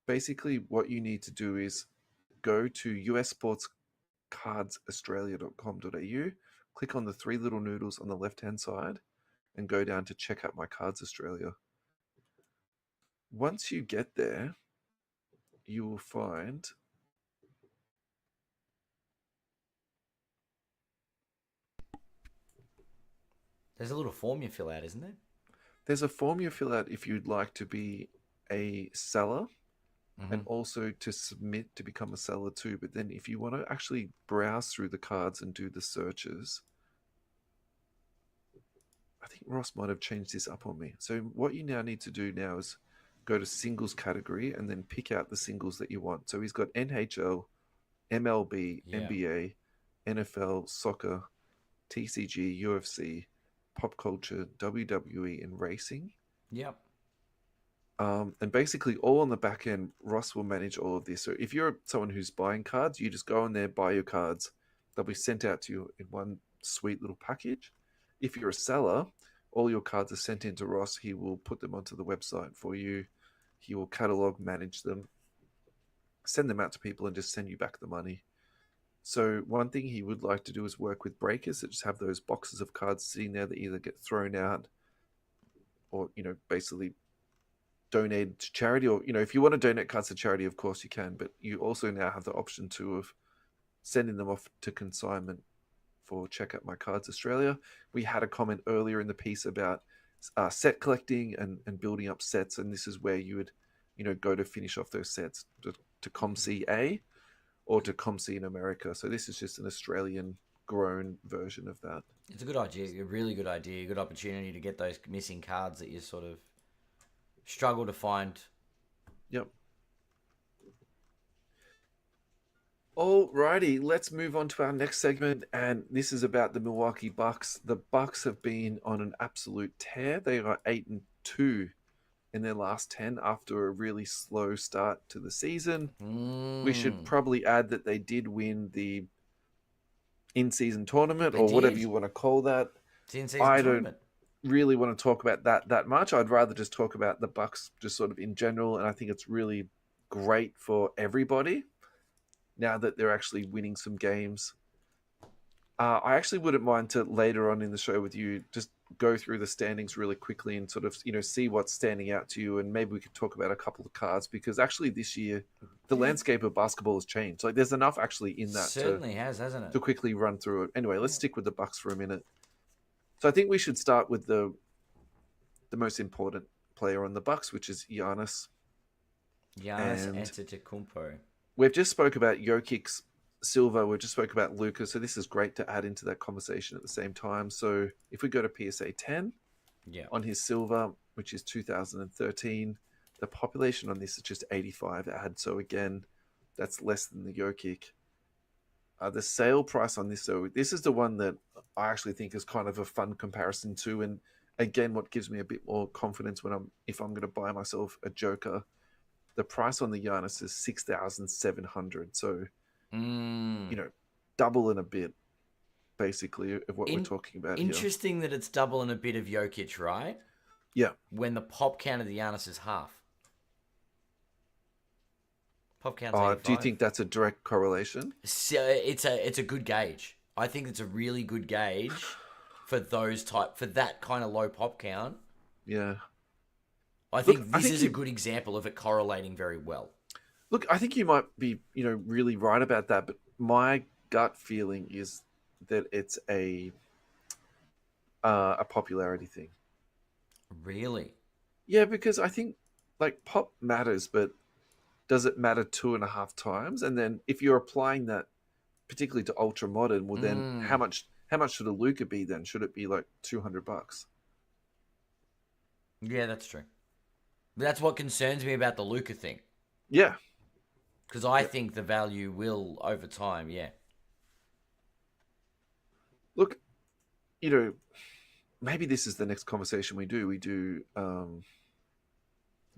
Basically, what you need to do is go to ussportscardsaustralia.com.au, click on the three little noodles on the left-hand side, and go down to Check Out My Cards Australia. Once you get there, you will find there's a little form you fill out, isn't there? there's a form you fill out if you'd like to be a seller and Mm-hmm. also to submit to become a seller too. But then if you want to actually browse through the cards and do the searches, I think Ross might have changed this up on me. So what you now need to do now is go to singles category and then pick out the singles that you want. So he's got NHL, MLB, Yeah. NBA, NFL, soccer, TCG, UFC, pop culture, WWE, and racing. Yep. And basically, all on the back end, Ross will manage all of this. So if you're someone who's buying cards, you just go in there, buy your cards. They'll be sent out to you in one sweet little package. If you're a seller, all your cards are sent into Ross. He will put them onto the website for you. He will catalog, manage them, send them out to people, and just send you back the money. So one thing he would like to do is work with breakers that just have those boxes of cards sitting there that either get thrown out or, basically donated to charity, or if you want to donate cards to charity, of course you can, but you also now have the option to of sending them off to consignment for Check Out My Cards Australia. We had a comment earlier in the piece about set collecting and building up sets, and this is where you would go to finish off those sets to ComC or to ComC in America. So this is just an Australian grown version of that. It's a good idea, a really good idea, a good opportunity to get those missing cards that you sort of struggle to find. Yep. Alrighty, let's move on to our next segment, and this is about the Milwaukee Bucks. The Bucks have been on an absolute tear. They are 8-2 in their last 10 after a really slow start to the season. We should Mm, probably add that they did win the in-season tournament, they or whatever did. you want to call that. It's the in-season I don't tournament. really want to talk about that much. I'd rather just talk about the Bucks just sort of in general, and I think it's really great for everybody now that they're actually winning some games. I actually wouldn't mind to later on in the show with you just go through the standings really quickly and sort of see what's standing out to you, and maybe we could talk about a couple of cards because actually this year the Yeah, landscape of basketball has changed. Like there's enough actually in that to certainly has, hasn't it? to quickly run through it. Anyway, let's Yeah. stick with the Bucks for a minute. So I think we should start with the most important player on the Bucks, which is Giannis. Giannis And Antetokounmpo. we've just spoke about Jokic's Silva. We've just spoke about Luca. So this is great to add into that conversation at the same time. So if we go to PSA 10 Yeah. on his Silva, which is 2013, the population on this is just 85 ad. So again, that's less than the Jokic. The sale price on this, so this is the one that I actually think is kind of a fun comparison to, and again, what gives me a bit more confidence if I'm going to buy myself a Joker. The price on the Giannis is 6,700, so Mm. double and a bit. basically, of what we're talking about here. Interesting that it's double and a bit of Jokic, right? Yeah. When the pop count of the Giannis is half. Pop count's 85. Do you think that's a direct correlation? So it's a good gauge. I think it's a really good gauge for that kind of low pop count. Yeah. I think this is a good example of it correlating very well. Look, I think you might be, really right about that, but my gut feeling is that it's a popularity thing. Really? Yeah, because I think like pop matters, but does it matter 2.5 times? And then if you're applying that particularly to ultra modern, well then how much should a Luca be then? Should it be like $200? Yeah, that's true. That's what concerns me about the Luca thing. Yeah. Because I think the value will over time, yeah. Look, maybe this is the next conversation we do. We do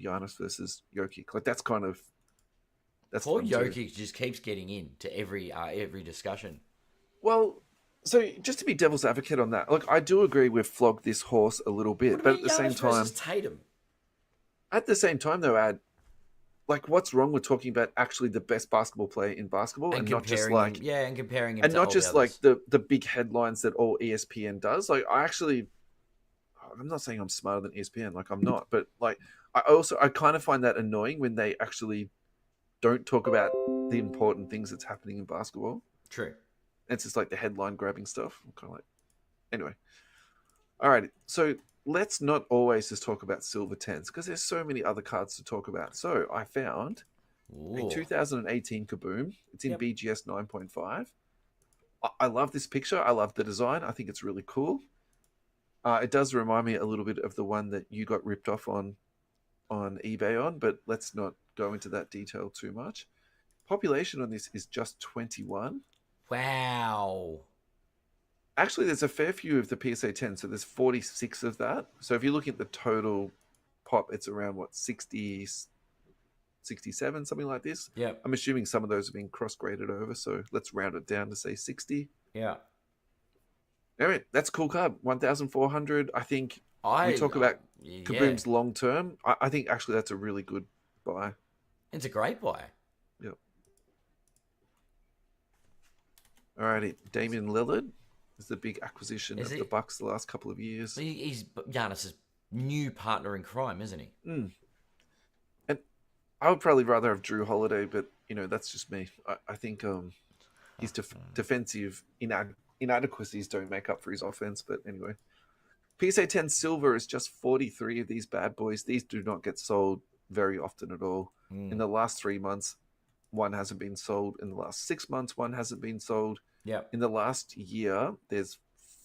Giannis versus Jokic. Like that's Poor Jokic just keeps getting into every discussion. Well, so just to be devil's advocate on that, like I do agree we've flogged this horse a little bit, but at the same time, Tatum. At the same time, though, like what's wrong with talking about actually the best basketball player in basketball and not just like and comparing him and to not all just the like others. the big headlines that all ESPN does. Like I'm not saying I'm smarter than ESPN, like I'm not, but like I kind of find that annoying when they actually don't talk about the important things that's happening in basketball. True. It's just like the headline grabbing stuff. I'm kind of like, anyway. All right. So let's not always just talk about silver tens because there's so many other cards to talk about. So I found a 2018 Kaboom. It's in BGS 9.5. I love this picture. I love the design. I think it's really cool. It does remind me a little bit of the one that you got ripped off on eBay on, but let's not go into that detail too much. Population on this is just 21. Wow. Actually, there's a fair few of the PSA 10, so there's 46 of that. So if you look at the total pop, it's around, 60, 67, something like this? Yeah. I'm assuming some of those have been cross-graded over, so let's round it down to, say, 60. Yeah. Anyway, that's a cool card. 1,400. I think we talk about Kaboom's long-term. I think, actually, that's a really good buy. It's a great buy. Yep. Alrighty, Damian Lillard is the big acquisition of the Bucks the last couple of years. He's Giannis's new partner in crime, isn't he? And I would probably rather have Drew Holiday, but that's just me. I think his defensive inadequacies don't make up for his offense. But anyway, PSA 10 silver is just 43 of these bad boys. These do not get sold very often at all. In the last 3 months, one hasn't been sold. In the last 6 months, one hasn't been sold. Yeah. In the last year, there's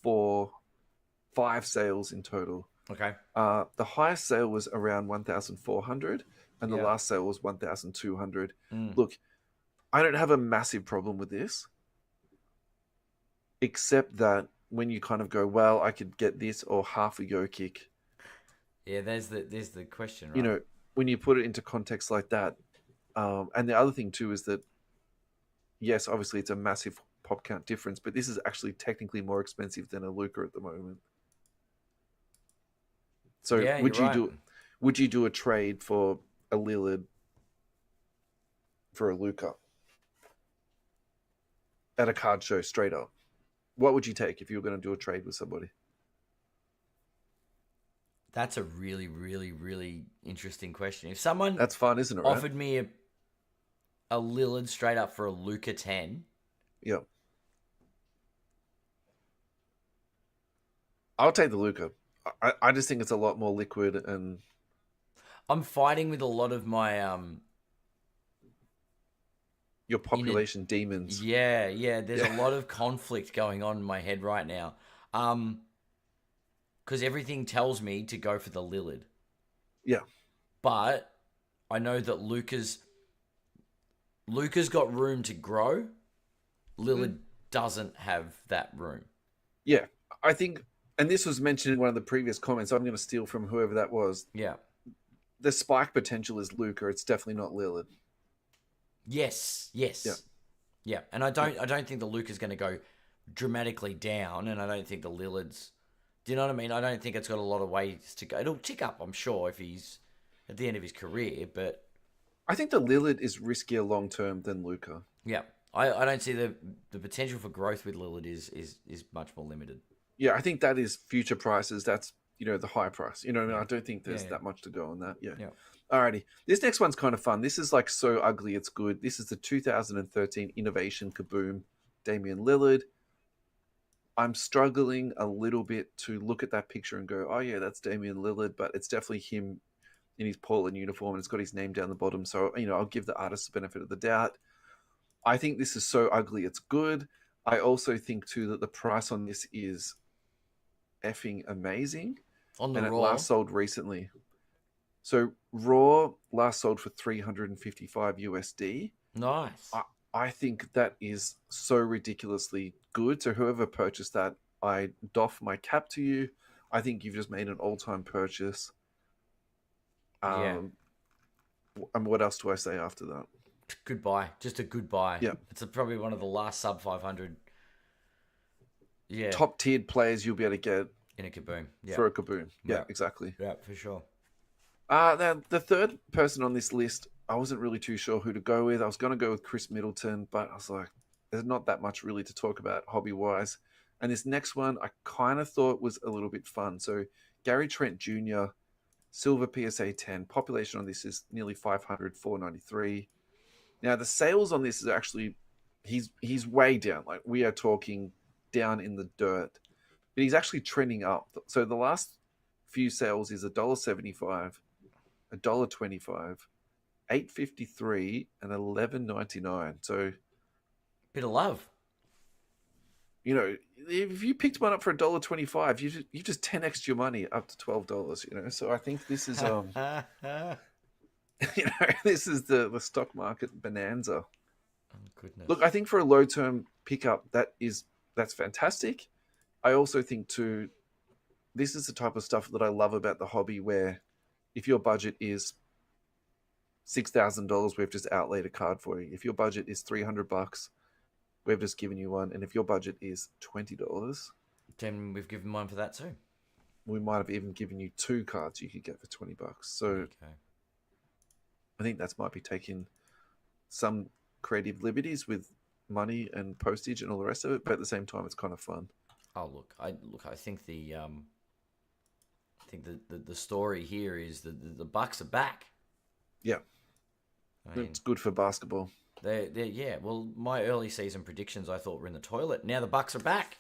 5 sales in total. Okay. The highest sale was around 1,400, and the last sale was 1,200. Look, I don't have a massive problem with this, except that when you kind of go, well, I could get this or half a Jokic. Yeah, there's the question, right? When you put it into context like that. And the other thing too is that, yes, obviously it's a massive pop count difference, but this is actually technically more expensive than a Luka at the moment. So would you do a trade for a Lillard for a Luka at a card show straight up? What would you take if you were going to do a trade with somebody? That's a really, really, really interesting question. If someone that's fun, isn't it? Offered me a Lillard straight up for a Luka 10. Yeah. I'll take the Luka. I just think it's a lot more liquid, and I'm fighting with a lot of my your population demons. Yeah. There's a lot of conflict going on in my head right now. Because everything tells me to go for the Lillard. Yeah. But I know that Luka's got room to grow. Lillard doesn't have that room. Yeah. I think, and this was mentioned in one of the previous comments, I'm going to steal from whoever that was. Yeah. The spike potential is Luka. It's definitely not Lillard. Yes. Yeah. And I don't think the Luka's going to go dramatically down, and I don't think the Lillard's. Do you know what I mean? I don't think it's got a lot of ways to go. It'll tick up, I'm sure, if he's at the end of his career, but I think the Lillard is riskier long term than Luca. yeah, I don't see the potential for growth with Lillard is much more limited. Yeah, I think that is future prices. That's the high price. You know what I mean? Yeah, I don't think yeah, there's yeah. that much to go on that. Yeah. Yeah. Alrighty. This next one's kind of fun. This is like so ugly it's good. This is the 2013 Innovation Kaboom Damian Lillard. I'm struggling a little bit to look at that picture and go, oh yeah, that's Damian Lillard, but it's definitely him in his Portland uniform and it's got his name down the bottom. So, I'll give the artist the benefit of the doubt. I think this is so ugly it's good. I also think too that the price on this is effing amazing. On the And it Raw, last sold recently. So Raw last sold for 355 USD. nice. I think that is so ridiculously good. So whoever purchased that, I doff my cap to you. I think you've just made an all-time purchase. Yeah, And what else do I say after that? goodbye. Just a goodbye. Yeah. It's probably one of the last sub 500. Yeah, Top tiered players you'll be able to get in a Kaboom. Yeah, for a Kaboom. Yeah, yeah, exactly. yeah, for sure. Now, the third person on this list, I wasn't really too sure who to go with. I was going to go with Chris Middleton, but I was like, there's not that much really to talk about hobby-wise. And this next one, I kind of thought was a little bit fun. So Gary Trent Jr., Silver PSA 10. Population on this is nearly 500, 493. Now, the sales on this is actually, he's way down. Like, we are talking down in the dirt. But he's actually trending up. So the last few sales is $1.75, $1.25, $8.53, and $11.99. So Bit of love. if you picked one up for $1.25, you just 10x your money up to $12. So I think this is this is the stock market bonanza. Oh, goodness. Look, I think for a low term pickup, that's fantastic. I also think too, this is the type of stuff that I love about the hobby, where if your budget is $6,000, we've just outlaid a card for you. If your budget is $300, we've just given you one. And if your budget is $20, Then we've given mine for that too. we might have even given you two cards you could get for $20. So Okay. I think that's might be taking some creative liberties with money and postage and all the rest of it, but at the same time, it's kind of fun. Oh, I think the story here is that the Bucks are back. Yeah, I mean, it's good for basketball. they're yeah. Well, my early season predictions I thought were in the toilet. Now the Bucks are back.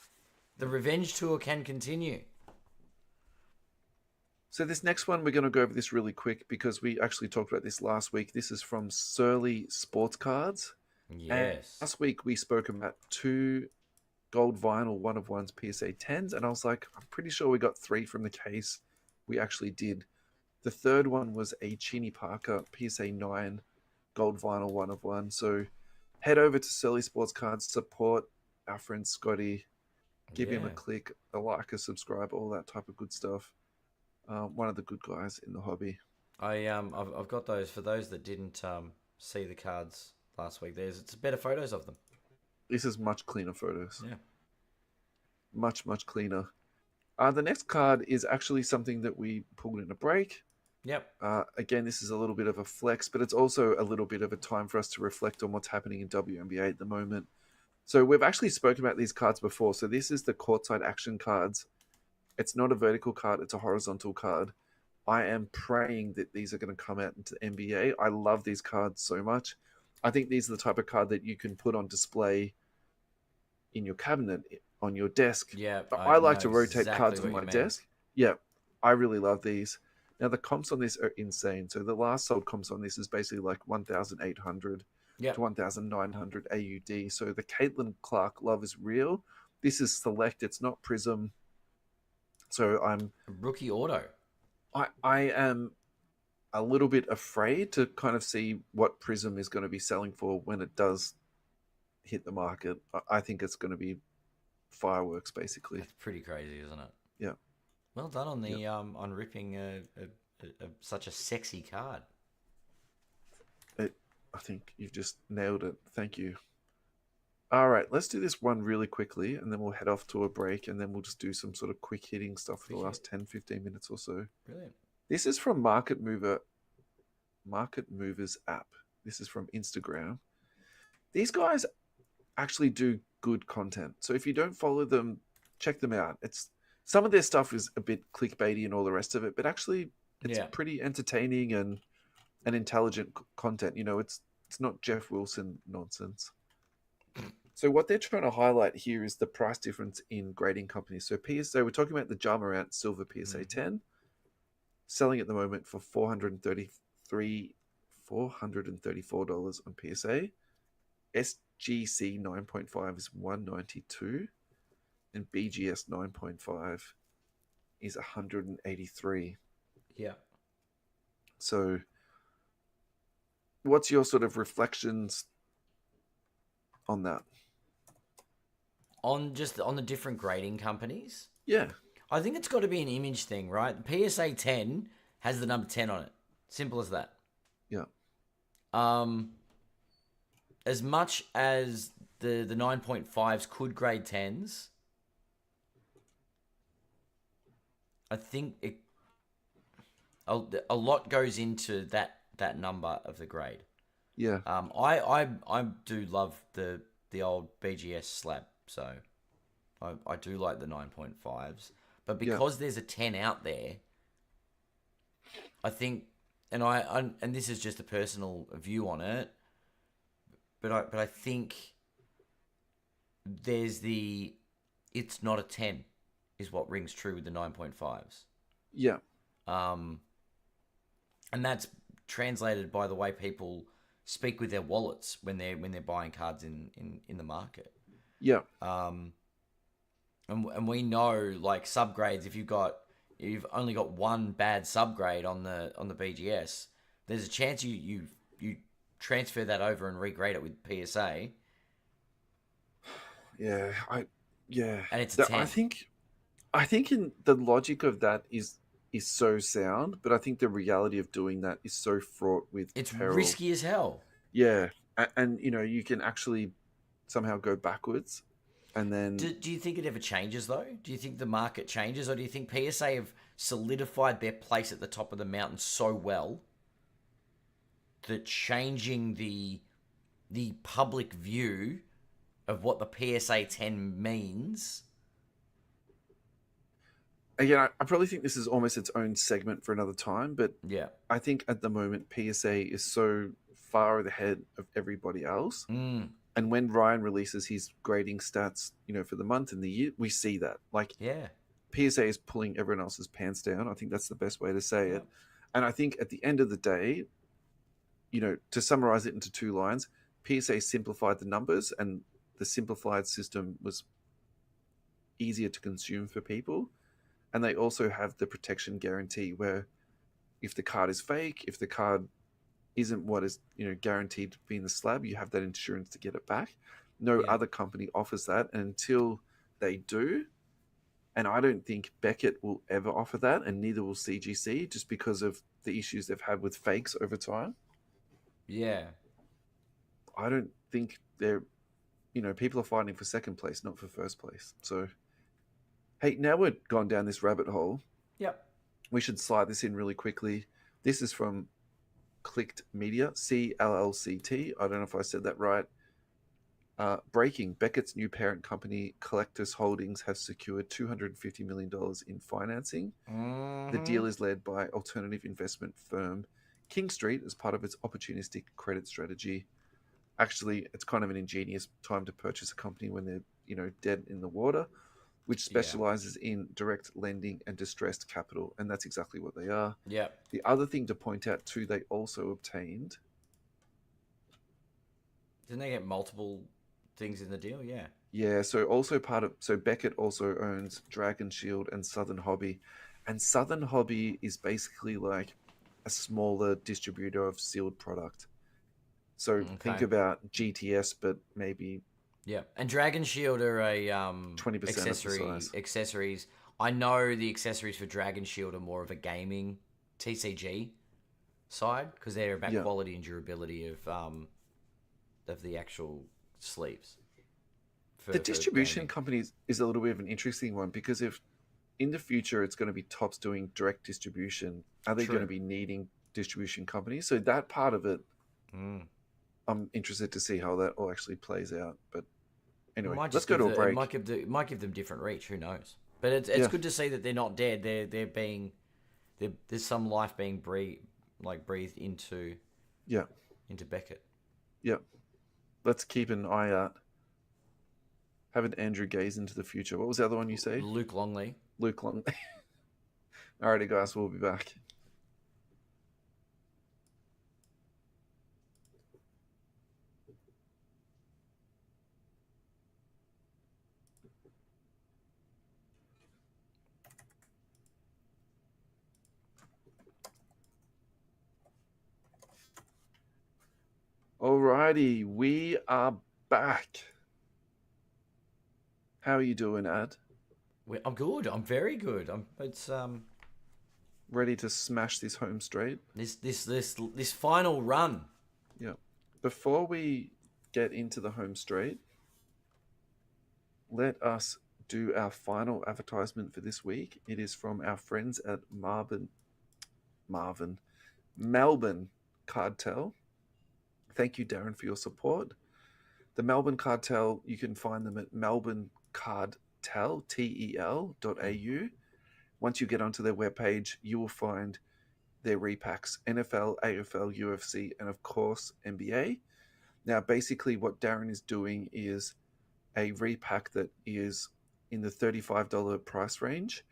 The revenge tour can continue. So this next one, we're going to go over this really quick because we actually talked about this last week. This is from Surly Sports Cards. Yes. And last week we spoke about two gold vinyl 1/1s PSA 10s, and I was like, I'm pretty sure we got three from the case. We actually did. The third one was a Cheney Parker PSA 9 gold vinyl 1/1. So head over to Surly Sports Cards, support our friend Scotty, give him a click, a like, a subscribe, all that type of good stuff. One of the good guys in the hobby. I've got those for those that didn't see the cards last week. It's better photos of them. This is much cleaner photos. Yeah. Much, much cleaner. The next card is actually something that we pulled in a break. Yep. Again, this is a little bit of a flex, but it's also a little bit of a time for us to reflect on what's happening in WNBA at the moment. So we've actually spoken about these cards before. So this is the courtside action cards. It's not a vertical card, it's a horizontal card. I am praying that these are going to come out into the NBA. I love these cards so much. I think these are the type of card that you can put on display in your cabinet, on your desk. Yeah. I like to know rotate exactly cards what on my you mean. desk. Yeah, I really love these. Now, the comps on this are insane. So the last sold comps on this is basically like 1,800 to 1,900 AUD. So the Caitlin Clark love is real. This is select. It's not Prism. So I'm Rookie auto. I am a little bit afraid to kind of see what Prism is going to be selling for when it does hit the market. I think it's going to be fireworks, basically. That's pretty crazy, isn't it? Yeah. Well done on the on ripping such a sexy card. I think you've just nailed it. Thank you. All right, let's do this one really quickly and then we'll head off to a break and then we'll just do some sort of quick hitting stuff for the Quick last hit. 10, 15 minutes or so. Brilliant. This is from Market Movers app. This is from Instagram. These guys actually do good content. So if you don't follow them, check them out. It's some of their stuff is a bit clickbaity and all the rest of it, but actually it's Yeah. pretty entertaining and intelligent content. It's not Jeff Wilson nonsense. So what they're trying to highlight here is the price difference in grading companies. So PSA, we're talking about the Jamarant Silver PSA Mm-hmm. 10, selling at the moment for $434 on PSA. SGC 9.5 is 192 and BGS 9.5 is 183. Yeah. So what's your sort of reflections on that? On the different grading companies, Yeah. I think it's got to be an image thing, right? The PSA 10 has the number 10 on it. Simple as that. Yeah. As much as the 9.5s could grade 10s, I think a lot goes into that number of the grade. Yeah. I do love the old BGS slab, so I do like the 9.5s, but Yeah. because there's a 10 out there, I think, and and this is just a personal view on it, but I think it's not a 10 is what rings true with the 9.5s. Yeah. And that's translated by the way people speak with their wallets when they're buying cards in the market. Yeah. And we know, like, subgrades, if you've only got one bad subgrade on the BGS, there's a chance you transfer that over and regrade it with PSA, Yeah. and it's a 10. I think in the logic of that is so sound, but I think the reality of doing that is so fraught with It's peril. risky as hell. Yeah. And you can actually somehow go backwards and then Do you think it ever changes, though? Do you think the market changes, or do you think PSA have solidified their place at the top of the mountain so well that changing the public view of what the PSA 10 means? again, I probably think this is almost its own segment for another time, but Yeah. I think at the moment PSA is so far ahead of everybody else. Mm. And when Ryan releases his grading stats, for the month and the year, we see that. Like Yeah. PSA is pulling everyone else's pants down. I think that's the best way to say Yeah. it. And I think at the end of the day, to summarize it into two lines, PSA simplified the numbers and the simplified system was easier to consume for people. And they also have the protection guarantee where if the card is fake, if the card isn't what is guaranteed to be in the slab, you have that insurance to get it back. No Yeah. other company offers that, and until they do, and I don't think Beckett will ever offer that, and neither will CGC, just because of the issues they've had with fakes over time. Yeah. I don't think they're people are fighting for second place, not for first place. So hey, now we're gone down this rabbit hole. Yep. We should slide this in really quickly. This is from Clicked Media, CLLCT. I don't know if I said that right. Breaking: Beckett's new parent company, Collectus Holdings, has secured $250 million in financing. Mm-hmm. The deal is led by alternative investment firm King Street as part of its opportunistic credit strategy. Actually, it's kind of an ingenious time to purchase a company when they're dead in the water, which specializes in direct lending and distressed capital, and that's exactly what they are. Yep. The other thing to point out too, they also obtained. Didn't they get multiple things in the deal? Yeah. Yeah, so Beckett also owns Dragon Shield and Southern Hobby, and Southern Hobby is basically like a smaller distributor of sealed product. So think about GTS, but maybe Yeah, and Dragon Shield are a 20% of the size. accessories. I know the accessories for Dragon Shield are more of a gaming TCG side because they're about Yeah. quality and durability of the actual sleeves. The for distribution gaming. companies is a little bit of an interesting one because if in the future it's going to be Topps doing direct distribution, are they going to True. be needing distribution companies? So that part of it, Mm. I'm interested to see how that all actually plays out. But anyway, Might let's just go give to a the it break. might give them different reach. Who knows? But it's Yeah, good to see that they're not dead. There's some life being breathed yeah, into Beckett. yeah. Let's keep an eye out. Have an Andrew gaze into the future. What was the other one you say? Luke Longley. Luke Long. Alrighty, guys, we'll be back. Alrighty, we are back. How are you doing, Ad? I'm good. I'm very good. It's Ready to smash this home straight? this final run. Yeah. Before we get into the home straight, let us do our final advertisement for this week. It is from our friends at Melbourne Cartel. Thank you, Darren, for your support. The Melbourne Cartel, you can find them at melbournecardtel.tel.au. Once you get onto their webpage, you will find their repacks NFL, AFL, UFC, and of course, NBA. Now, basically, what Darren is doing is a repack that is in the $35 price range.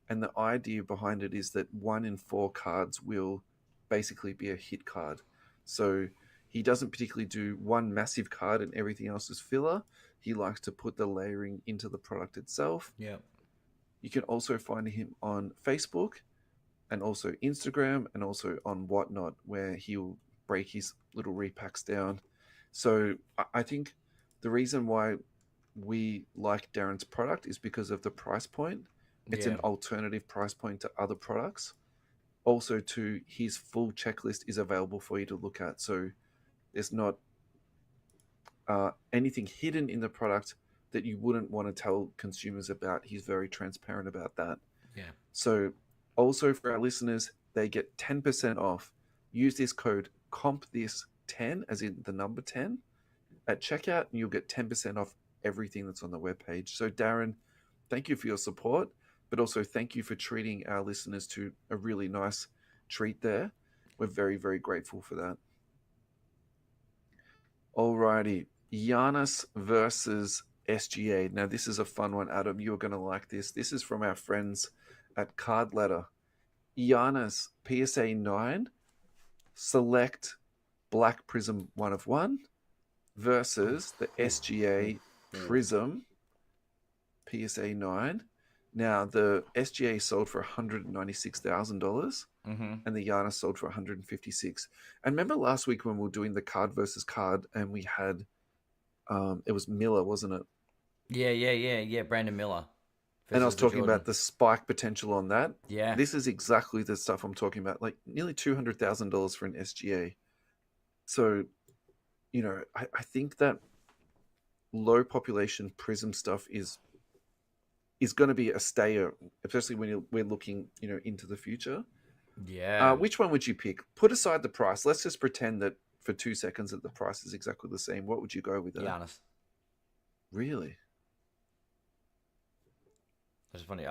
And the idea behind it is that 1 in 4 cards will basically be a hit card. So he doesn't particularly do one massive card and everything else is filler. He likes to put the layering into the product itself. Yeah. You can also find him on Facebook and also Instagram and also on Whatnot, where he'll break his little repacks down. So I think the reason why we like Darren's product is because of the price point. It's Yeah. an alternative price point to other products. Also, to his full checklist is available for you to look at. So there's not anything hidden in the product that you wouldn't want to tell consumers about. He's very transparent about that. Yeah. So also for our listeners, they get 10% off. Use this code COMPTHIS10, as in the number 10, at checkout, and you'll get 10% off everything that's on the webpage. So Darren, thank you for your support, but also thank you for treating our listeners to a really nice treat there. We're very, very grateful for that. Alrighty, Giannis versus SGA. Now this is a fun one, Adam. You're going to like this. This is from our friends at Card Letter. Giannis PSA 9 select Black Prism 1 of 1 versus the SGA Prism PSA 9. Now the SGA sold for $196,000 and the Giannis sold for $156,000. And remember last week when we were doing the card versus card and we had it was Miller, wasn't it? Yeah. Brandon Miller. And I was Versus the talking Jordan. about the spike potential on that. Yeah. This is exactly the stuff I'm talking about. Like nearly $200,000 for an SGA. So, you know, I think that low population Prism stuff is going to be a stayer, especially when we're looking, you know, into the future. Yeah. Which one would you pick? Put aside the price. Let's just pretend that for 2 seconds that the price is exactly the same. What would you go with that? Giannis. Really? That's funny.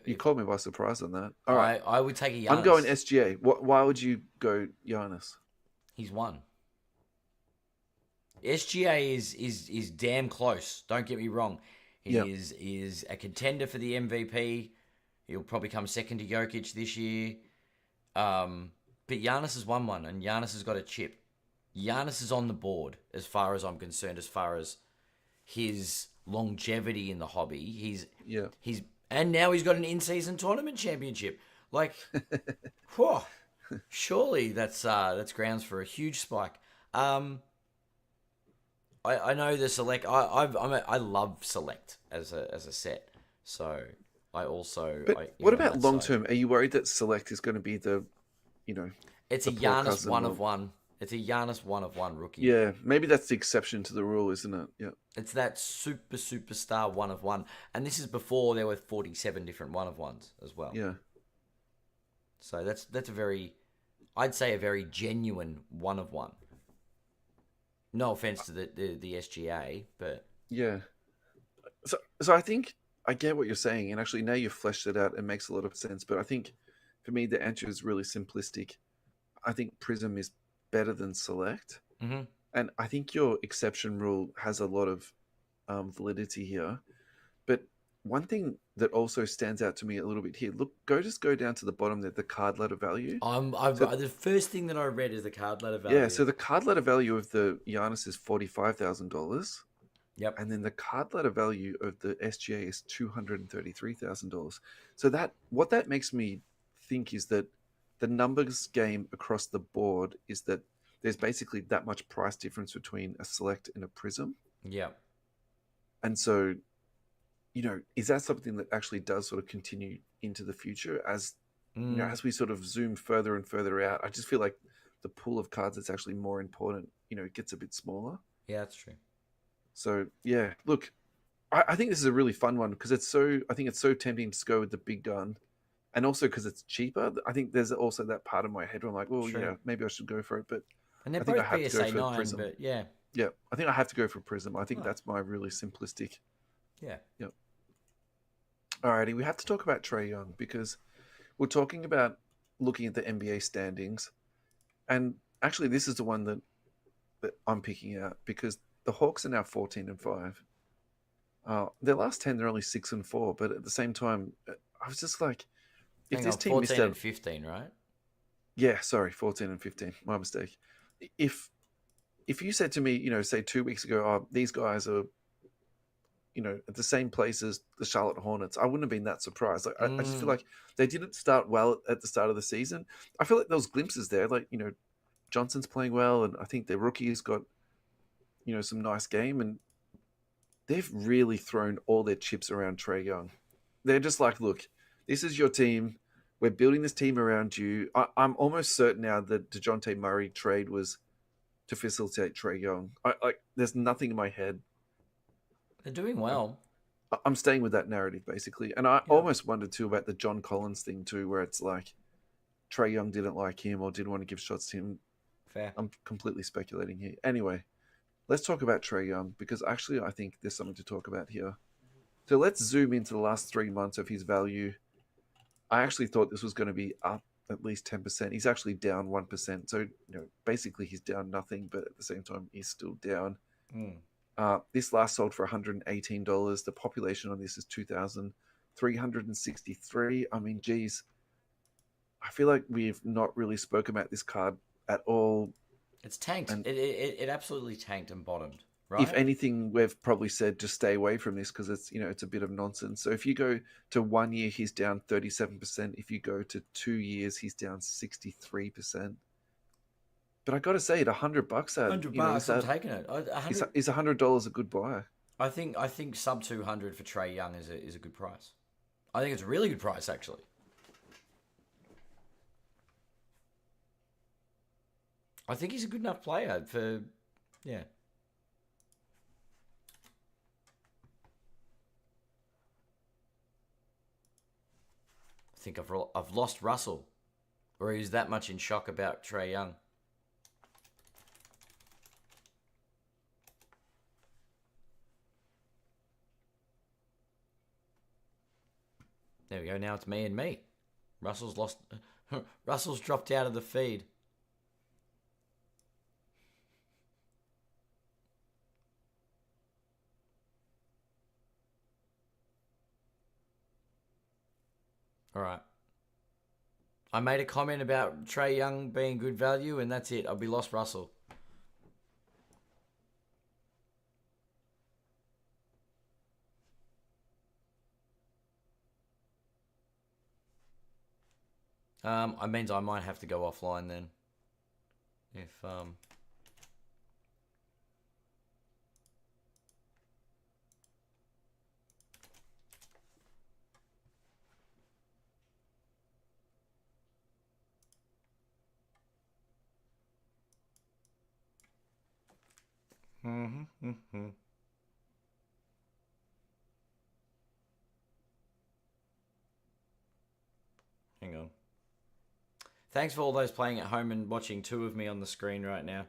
You caught me by surprise on that. All right. I would take a Giannis. I'm going SGA. Why would you go Giannis? He's won. SGA is damn close. Don't get me wrong. He is a contender for the MVP. He'll probably come second to Jokic this year. But Giannis has won one, and Giannis has got a chip. Giannis is on the board as far as I'm concerned, as far as his longevity in the hobby. He's and now he's got an in-season tournament championship. Like, whew, surely that's grounds for a huge spike. I know the Select. I love Select as a set. So I also. But what about long term? Are you worried that Select is going to be the, you know, it's the a poor Giannis cousin one of one. It's a Giannis 1 of 1 rookie. Yeah, maybe that's the exception to the rule, isn't it? Yeah. It's that superstar 1 of 1, and this is before there were 47 different 1 of 1s as well. Yeah. So that's a very, I'd say a very genuine 1 of 1. No offense to the SGA, but Yeah. So I think I get what you're saying, and actually now you've fleshed it out, it makes a lot of sense. But I think for me the answer is really simplistic. I think Prism is better than Select, mhm. and I think your exception rule has a lot of validity here. But one thing that also stands out to me a little bit here, look, go down to the bottom there, the card letter value. So The first thing that I read is the card letter yeah, value. so the card letter value of the Giannis is $45,000. Yep. And then the card letter value of the SGA is $233,000. So that what that makes me think is that the numbers game across the board is that there's basically that much price difference between a Select and a Prism. Yep. And so, is that something that actually does sort of continue into the future as as we sort of zoom further and further out? I just feel like the pool of cards that's actually more important, it gets a bit smaller. Yeah, that's true. So yeah, look, I think this is a really fun one because I think it's so tempting to go with the big gun, and also because it's cheaper. I think there's also that part of my head where I'm like, well, True. maybe I should go for it, but And they're I think I both have to go PSA for 9, Prism. but yeah. Yeah, I think I have to go for Prism. I think Oh. that's my really simplistic. Yeah. Yep. Alrighty, we have to talk about Trae Young because we're talking about looking at the NBA standings, and actually, this is the one that I'm picking out because the Hawks are now 14-5. Their last 10, they're only 6-4, but at the same time, I was just like, if Hang this on, team missed 14 out, and 15, right? yeah, sorry, 14 and 15, my mistake. If you said to me, say 2 weeks ago, oh, these guys are, at the same place as the Charlotte Hornets, I wouldn't have been that surprised. Like, I just feel like they didn't start well at the start of the season. I feel like there was glimpses there, like Johnson's playing well, and I think their rookie's got some nice game, and they've really thrown all their chips around Trae Young. They're just like, look, this is your team. We're building this team around you. I'm almost certain now that DeJounte Murray trade was to facilitate Trae Young. There's nothing in my head. They're doing well. I'm staying with that narrative basically, and I Yeah. almost wondered too about the John Collins thing too, where it's like Trae Young didn't like him or didn't want to give shots to him. Fair. I'm completely speculating here. Anyway, let's talk about Trae Young because actually I think there's something to talk about here. So let's zoom into the last 3 months of his value. I actually thought this was going to be up at least 10%. He's actually down 1%. So, basically he's down nothing, but at the same time, he's still down. This last sold for $118. The population on this is 2,363. I mean, geez, I feel like we've not really spoken about this card at all. It's tanked. And It absolutely tanked and bottomed, right? if anything, we've probably said just stay away from this because it's it's a bit of nonsense. So if you go to 1 year, he's down 37%. If you go to 2 years, he's down 63%. But I got to say, at $100, $100, I'm taking it. Is $100 a good buy? I think sub 200 for Trae Young is a good price. I think it's a really good price actually. I think he's a good enough player for, yeah. I think I've lost Russell, or he's that much in shock about Trae Young. There we go. Now it's me and me. Russell's lost. Russell's dropped out of the feed. All right. I made a comment about Trae Young being good value, and that's it. I'll be lost Russell. I means I might have to go offline then. If Mm-hmm. Hang on. Thanks for all those playing at home and watching two of me on the screen right now.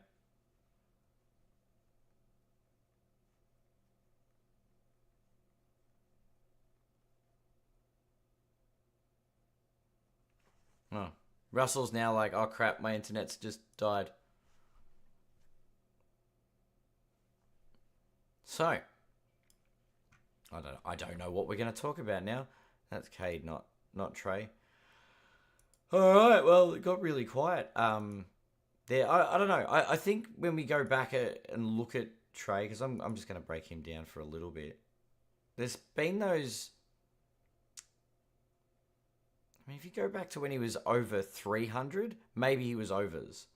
Oh. Russell's now like, oh crap, my internet's just died. So, I don't know what we're going to talk about now. That's Cade, not Trey. All right, well, it got really quiet. There, I don't know. I think when we go back and look at Trey, because I'm just going to break him down for a little bit. There's been those. I mean, if you go back to when he was over 300, maybe he was overs.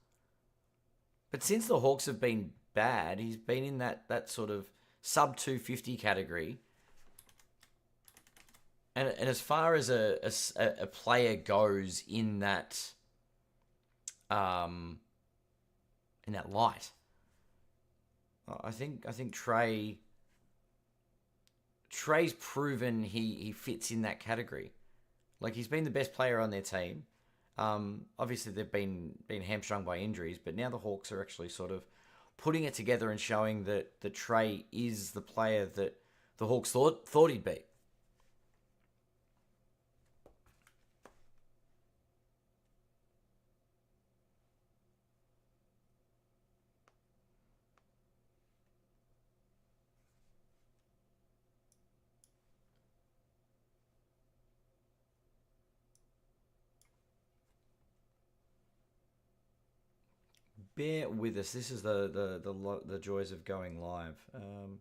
But since the Hawks have been bad, he's been in that sort of sub 250 category. And as far as a player goes um in that light, I think Trey's proven he fits in that category. Like he's been the best player on their team. Obviously they've been hamstrung by injuries, but now the Hawks are actually sort of putting it together and showing that Trey is the player that the Hawks thought he'd be. Bear with us. This is the joys of going live. Mm-hmm.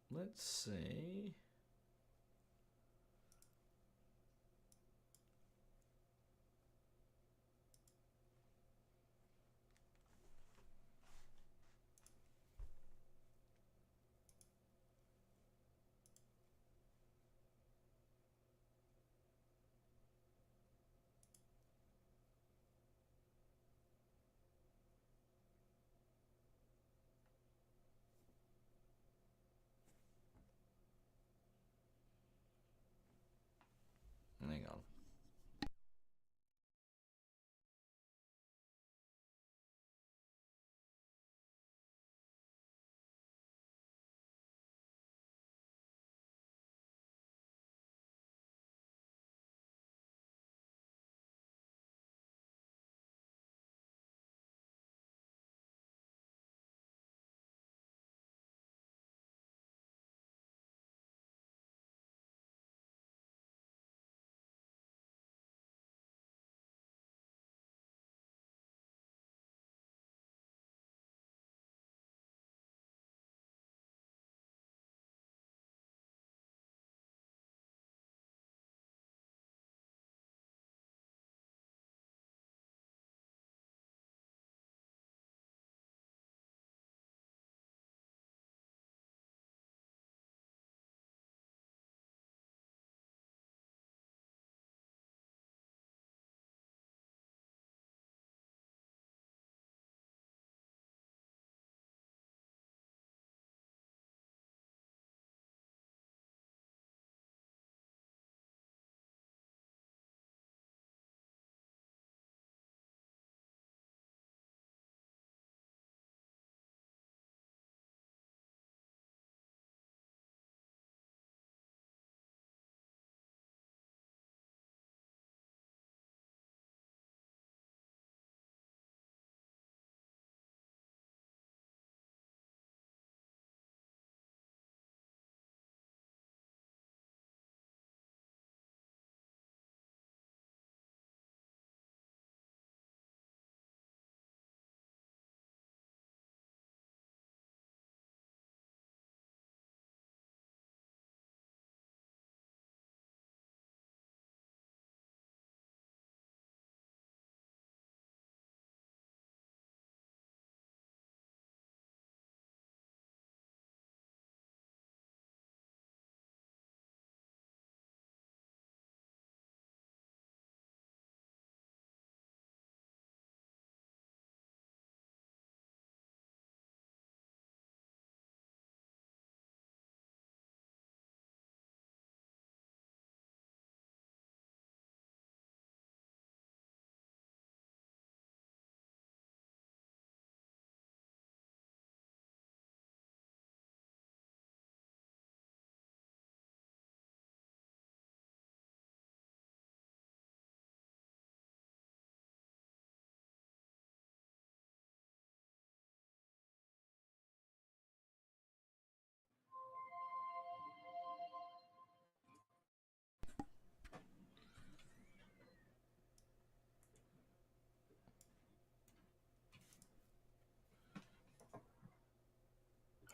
Let's see.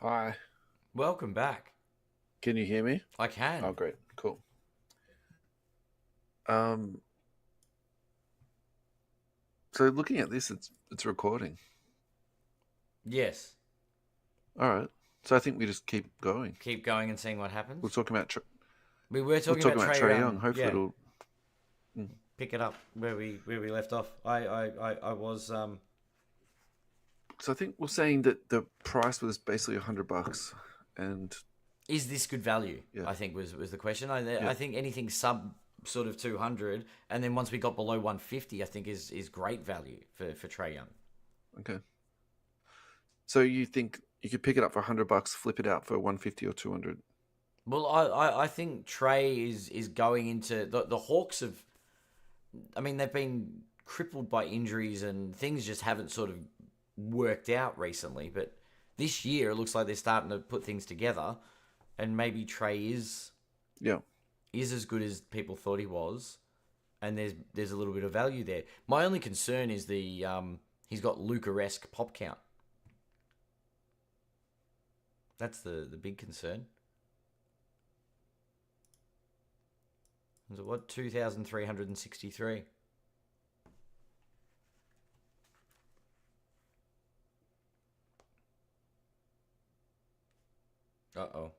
Hi. Welcome back. Can you hear me? I can. Oh, great. Cool. Um, so looking at this, it's recording. Yes. All right. So I think we just keep going. Keep going and seeing what We're happens. talking about We were we're talking talking about about Trey Trey Young. Young. Hopefully, Yeah. it'll. Mm. Pick it up where we left off. I was So I think we're saying that the price was basically $100, and is this good value? yeah, I think was the question. I yeah, think anything sub sort of 200, and then once we got below 150, I think is great value for Trey Young. okay. So you think you could pick it up for $100, flip it out for 150 or 200? Well, I think Trey is going into the Hawks have. I mean, they've been crippled by injuries and things just haven't sort of worked out recently. But this year, it looks like they're starting to put things together, and maybe Trey Yeah. is as good as people thought he was, and there's a little bit of value there. My only concern is the he's got Luca-esque pop count. That's the big concern. Was it what 2,363? Uh-oh.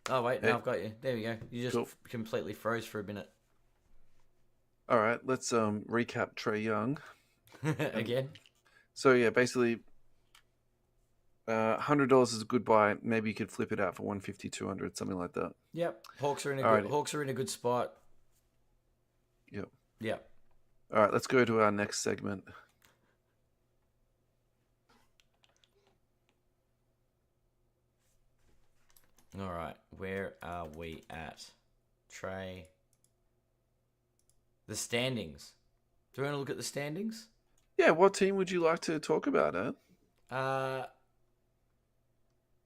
Oh wait, Hey, now I've got you. There we go. You just cool. completely froze for a minute. All right. Let's recap Trey Young. Again. So yeah, basically, $100 is a good buy. Maybe you could flip it out for 150, 200, something like that. Yep. Hawks are in a All good right. Hawks are in a good spot. Yep. Yep. All right. Let's go to our next segment. All right. Where are we at? Trey. The standings. Do you want to look at the standings? Yeah. What team would you like to talk about, Ed? Uh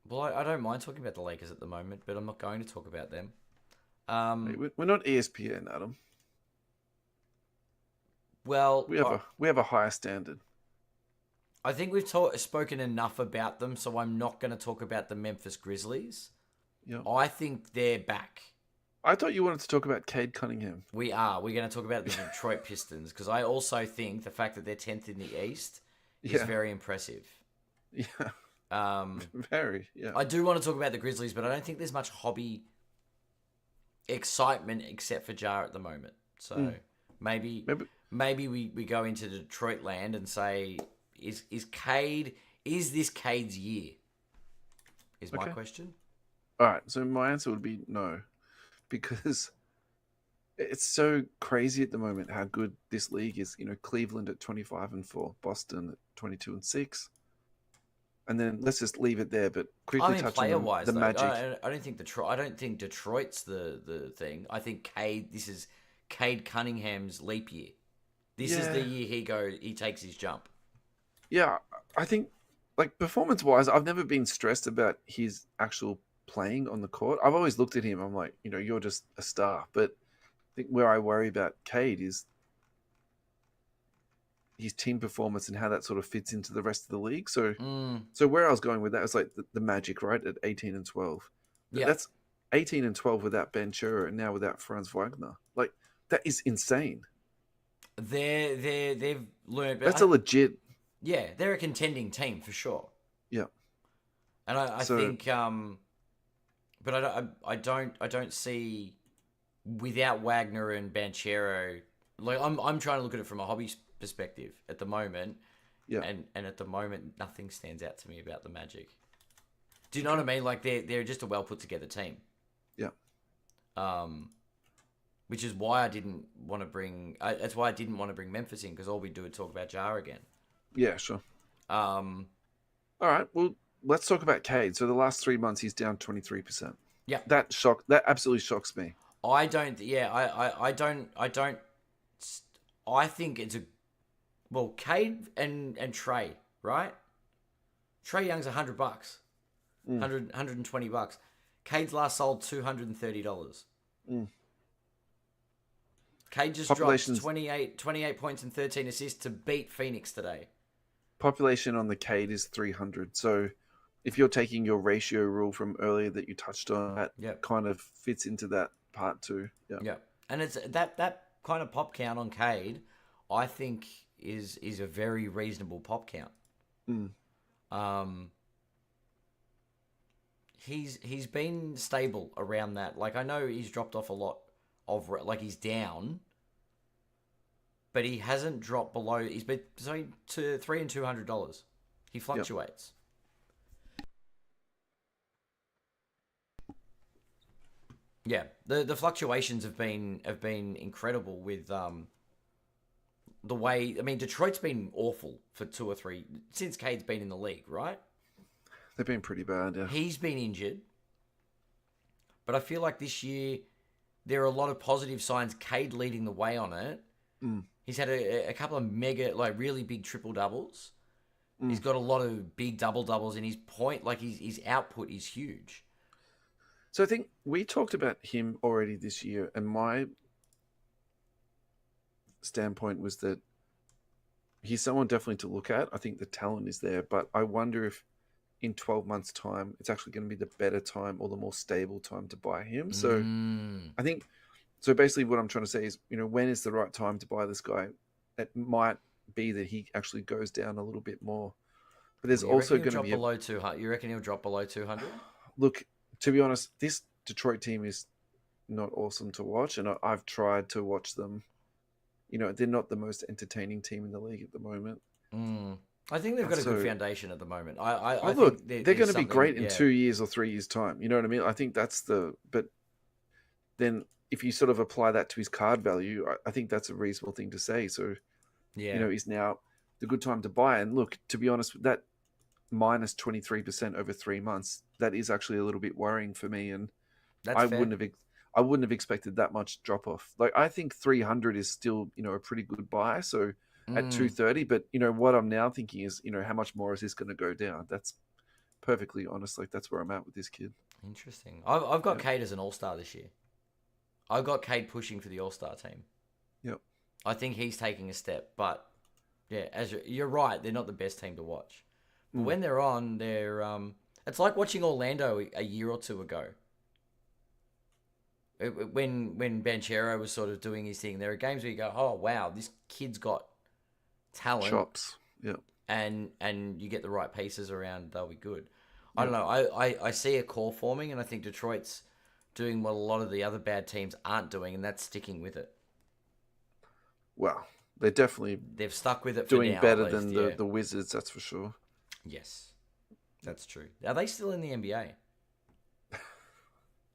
well, I don't mind talking about the Lakers at the moment, but I'm not going to talk about them. Hey, we're not ESPN, Adam. Well, We have a higher standard. I think we've spoken enough about them, so I'm not going to talk about the Memphis Grizzlies. Yeah. I think they're back. I thought you wanted to talk about Cade Cunningham. We are. We're going to talk about the Detroit Pistons because I also think the fact that they're 10th in the East is very impressive. Yeah. Very. Yeah. I do want to talk about the Grizzlies, but I don't think there's much hobby excitement except for Jar at the moment. So maybe we go into Detroit land and say, is this Cade's year? Is my question. All right. So my answer would be no, because it's so crazy at the moment how good this league is. You know, Cleveland at 25-4, Boston at 22-6. And then let's just leave it there. But quickly touch on the Magic. I don't think Detroit's the thing. I think this is Cade Cunningham's leap year. This is the year he takes his jump. Yeah, I think like performance-wise, I've never been stressed about his actual playing on the court. I've always looked at him. I'm like, you know, you're just a star. But I think where I worry about Cade is his team performance and how that sort of fits into the rest of the league. So where I was going with that was like the Magic, right, at 18-12. Yeah, that's 18-12 without Ben Chura and now without Franz Wagner. Like that is insane. They've learned. That's a legit. Yeah, they're a contending team for sure. Yeah, and I think, but I don't see without Wagner and Banchero. Like I'm trying to look at it from a hobby perspective at the moment. Yeah, and at the moment nothing stands out to me about the Magic. Do you know what I mean? Like they're just a well put together team. Yeah. Which is why I didn't want to bring. That's why I didn't want to bring Memphis in because all we do is talk about Jar again. Yeah, sure. All right. Well, let's talk about Cade. So the last 3 months, he's down 23%. Yeah. That absolutely shocks me. I don't. Yeah. I don't. I think it's a. Well, Cade and Trey, right? Trey Young's $100, Mm, 120 bucks. Cade's last sold $230. mm. Cade just dropped Population's 28 points and 13 assists to beat Phoenix today. population on the Cade is 300. So if you're taking your ratio rule from earlier that you touched on, that Yep, kind of fits into that part too. Yeah. yep. And it's that kind of pop count on Cade, I think is a very reasonable pop count. Mm. Um, he's been stable around that. Like I know he's dropped off a lot of like he's down, but he hasn't dropped below. He's been between to $300 and $200. He Yep. fluctuates. Yeah, the fluctuations have been incredible with the way. I mean, Detroit's been awful for 2 or 3 since Cade's been in the league, right? They've been pretty bad. Yeah. He's been injured, but I feel like this year there are a lot of positive signs. Cade leading the way on it. Mm. He's had a couple of mega, like really big triple doubles. Mm. He's got a lot of big double doubles, and his point, like his output is huge. So I think we talked about him already this year, and my standpoint was that he's someone definitely to look at. I think the talent is there, but I wonder if in 12 months' time, it's actually going to be the better time or the more stable time to buy him. So I think, so basically what I'm trying to say is, when is the right time to buy this guy? It might be that he actually goes down a little bit more. But there's also going to be below 200. You reckon he'll drop below 200? Look, to be honest, this Detroit team is not awesome to watch, and I've tried to watch them. They're not the most entertaining team in the league at the moment. I think they've got a good foundation at the moment. I look, think they're going to be great in yeah. 2 years or 3 years' time. You know what I mean? I think that's but then if you sort of apply that to his card value, I think that's a reasonable thing to say. So, Yeah. is now the good time to buy. And look, to be honest, that minus 23% over 3 months, that is actually a little bit worrying for me. And That's I fair. wouldn't have expected that much drop off. Like I think 300 is still, a pretty good buy. So at 230, but what I'm now thinking is, how much more is this going to go down? That's perfectly honest. Like that's where I'm at with this kid. Interesting. I've got Cade as an all-star this year. I've got Cade pushing for the all-star team. Yep. I think he's taking a step, but yeah, as you're right, they're not the best team to watch. But when they're on, they're it's like watching Orlando a year or two ago. When Banchero was sort of doing his thing, there are games where you go, "Oh wow, this kid's got talent." Chops. Yep. And you get the right pieces around, they'll be good. I don't know. I see a core forming, and I think Detroit's doing what a lot of the other bad teams aren't doing, and that's sticking with it. Well, they're definitely They've stuck with it. doing for now, better at least, than the Wizards, that's for sure. Yes, that's true. Are they still in the NBA?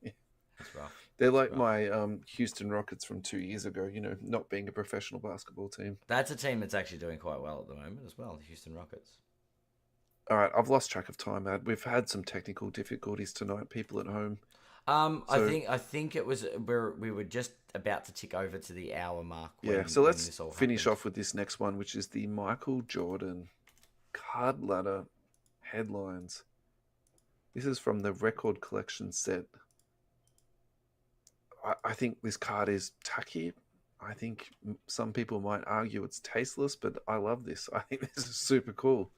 Yeah. That's rough. They're like my Houston Rockets from 2 years ago, not being a professional basketball team. That's a team that's actually doing quite well at the moment as well, the Houston Rockets. All right, I've lost track of time, Ad. We've had some technical difficulties tonight, people at home. I think it was we were just about to tick over to the hour mark. So let's this all finish happened. off with this next one, which is the Michael Jordan card ladder headlines. This is from the Record Collection set. I think this card is tacky. I think some people might argue it's tasteless, but I love this. I think this is super cool.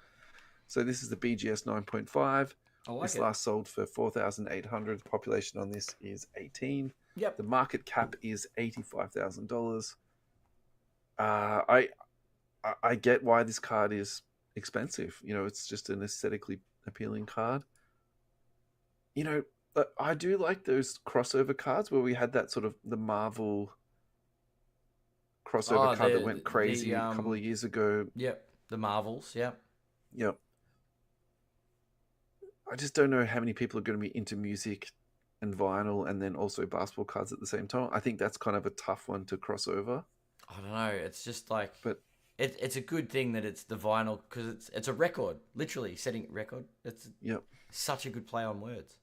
So this is the BGS 9.5. I like This it. last sold for 4,800. The population on this is 18. Yep. The market cap is $85,000. I get why this card is expensive. It's just an aesthetically appealing card. But I do like those crossover cards where we had that sort of the Marvel crossover card that went crazy a couple of years ago. Yep, the Marvels. Yep. Yep. I just don't know how many people are going to be into music and vinyl and then also basketball cards at the same time. I think that's kind of a tough one to cross over. I don't know. It's just like, but it's a good thing that it's the vinyl because it's a record, literally setting record. It's such a good play on words.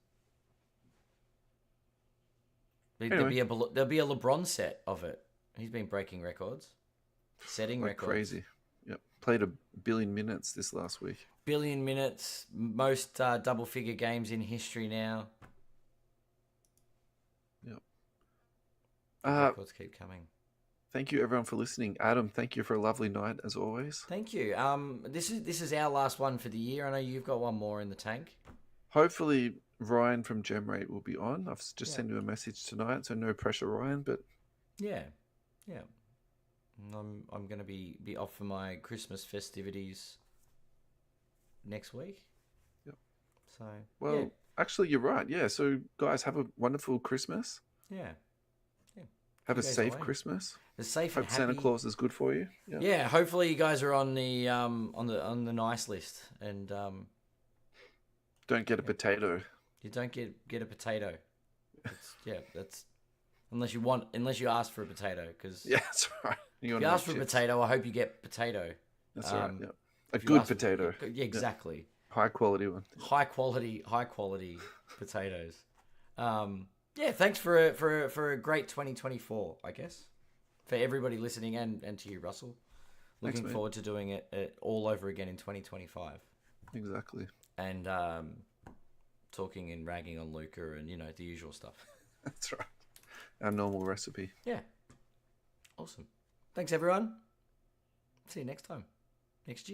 There'll be a LeBron set of it. He's been breaking records, setting records. Crazy. Yep. Played 1 billion minutes this last week. Billion minutes, most double-figure games in history now. Yep. Records keep coming. Thank you everyone for listening. Adam, thank you for a lovely night as always. Thank you. This is our last one for the year. I know you've got one more in the tank. Hopefully Ryan from GemRate will be on. I've just sent you a message tonight, so no pressure, Ryan. But yeah. I'm going to be off for my Christmas festivities next week. Yep. So actually, you're right. Yeah. So guys, have a wonderful Christmas. Yeah. Have a safe Christmas. Hope Santa Claus is good for you. Yeah. Hopefully you guys are on the nice list and don't get a potato. You don't get a potato. That's unless you ask for a potato because that's right. If you ask for a potato, I hope you get potato. That's right. Yeah, a good potato. Exactly. Yeah. High quality one. High quality potatoes. Thanks for a great 2024, I guess, for everybody listening and to you, Russell. Looking forward to doing it all over again in 2025. Exactly. And talking and ragging on Luca and the usual stuff. That's right. Our normal recipe. Yeah. Awesome. Thanks everyone. See you next time. Next year.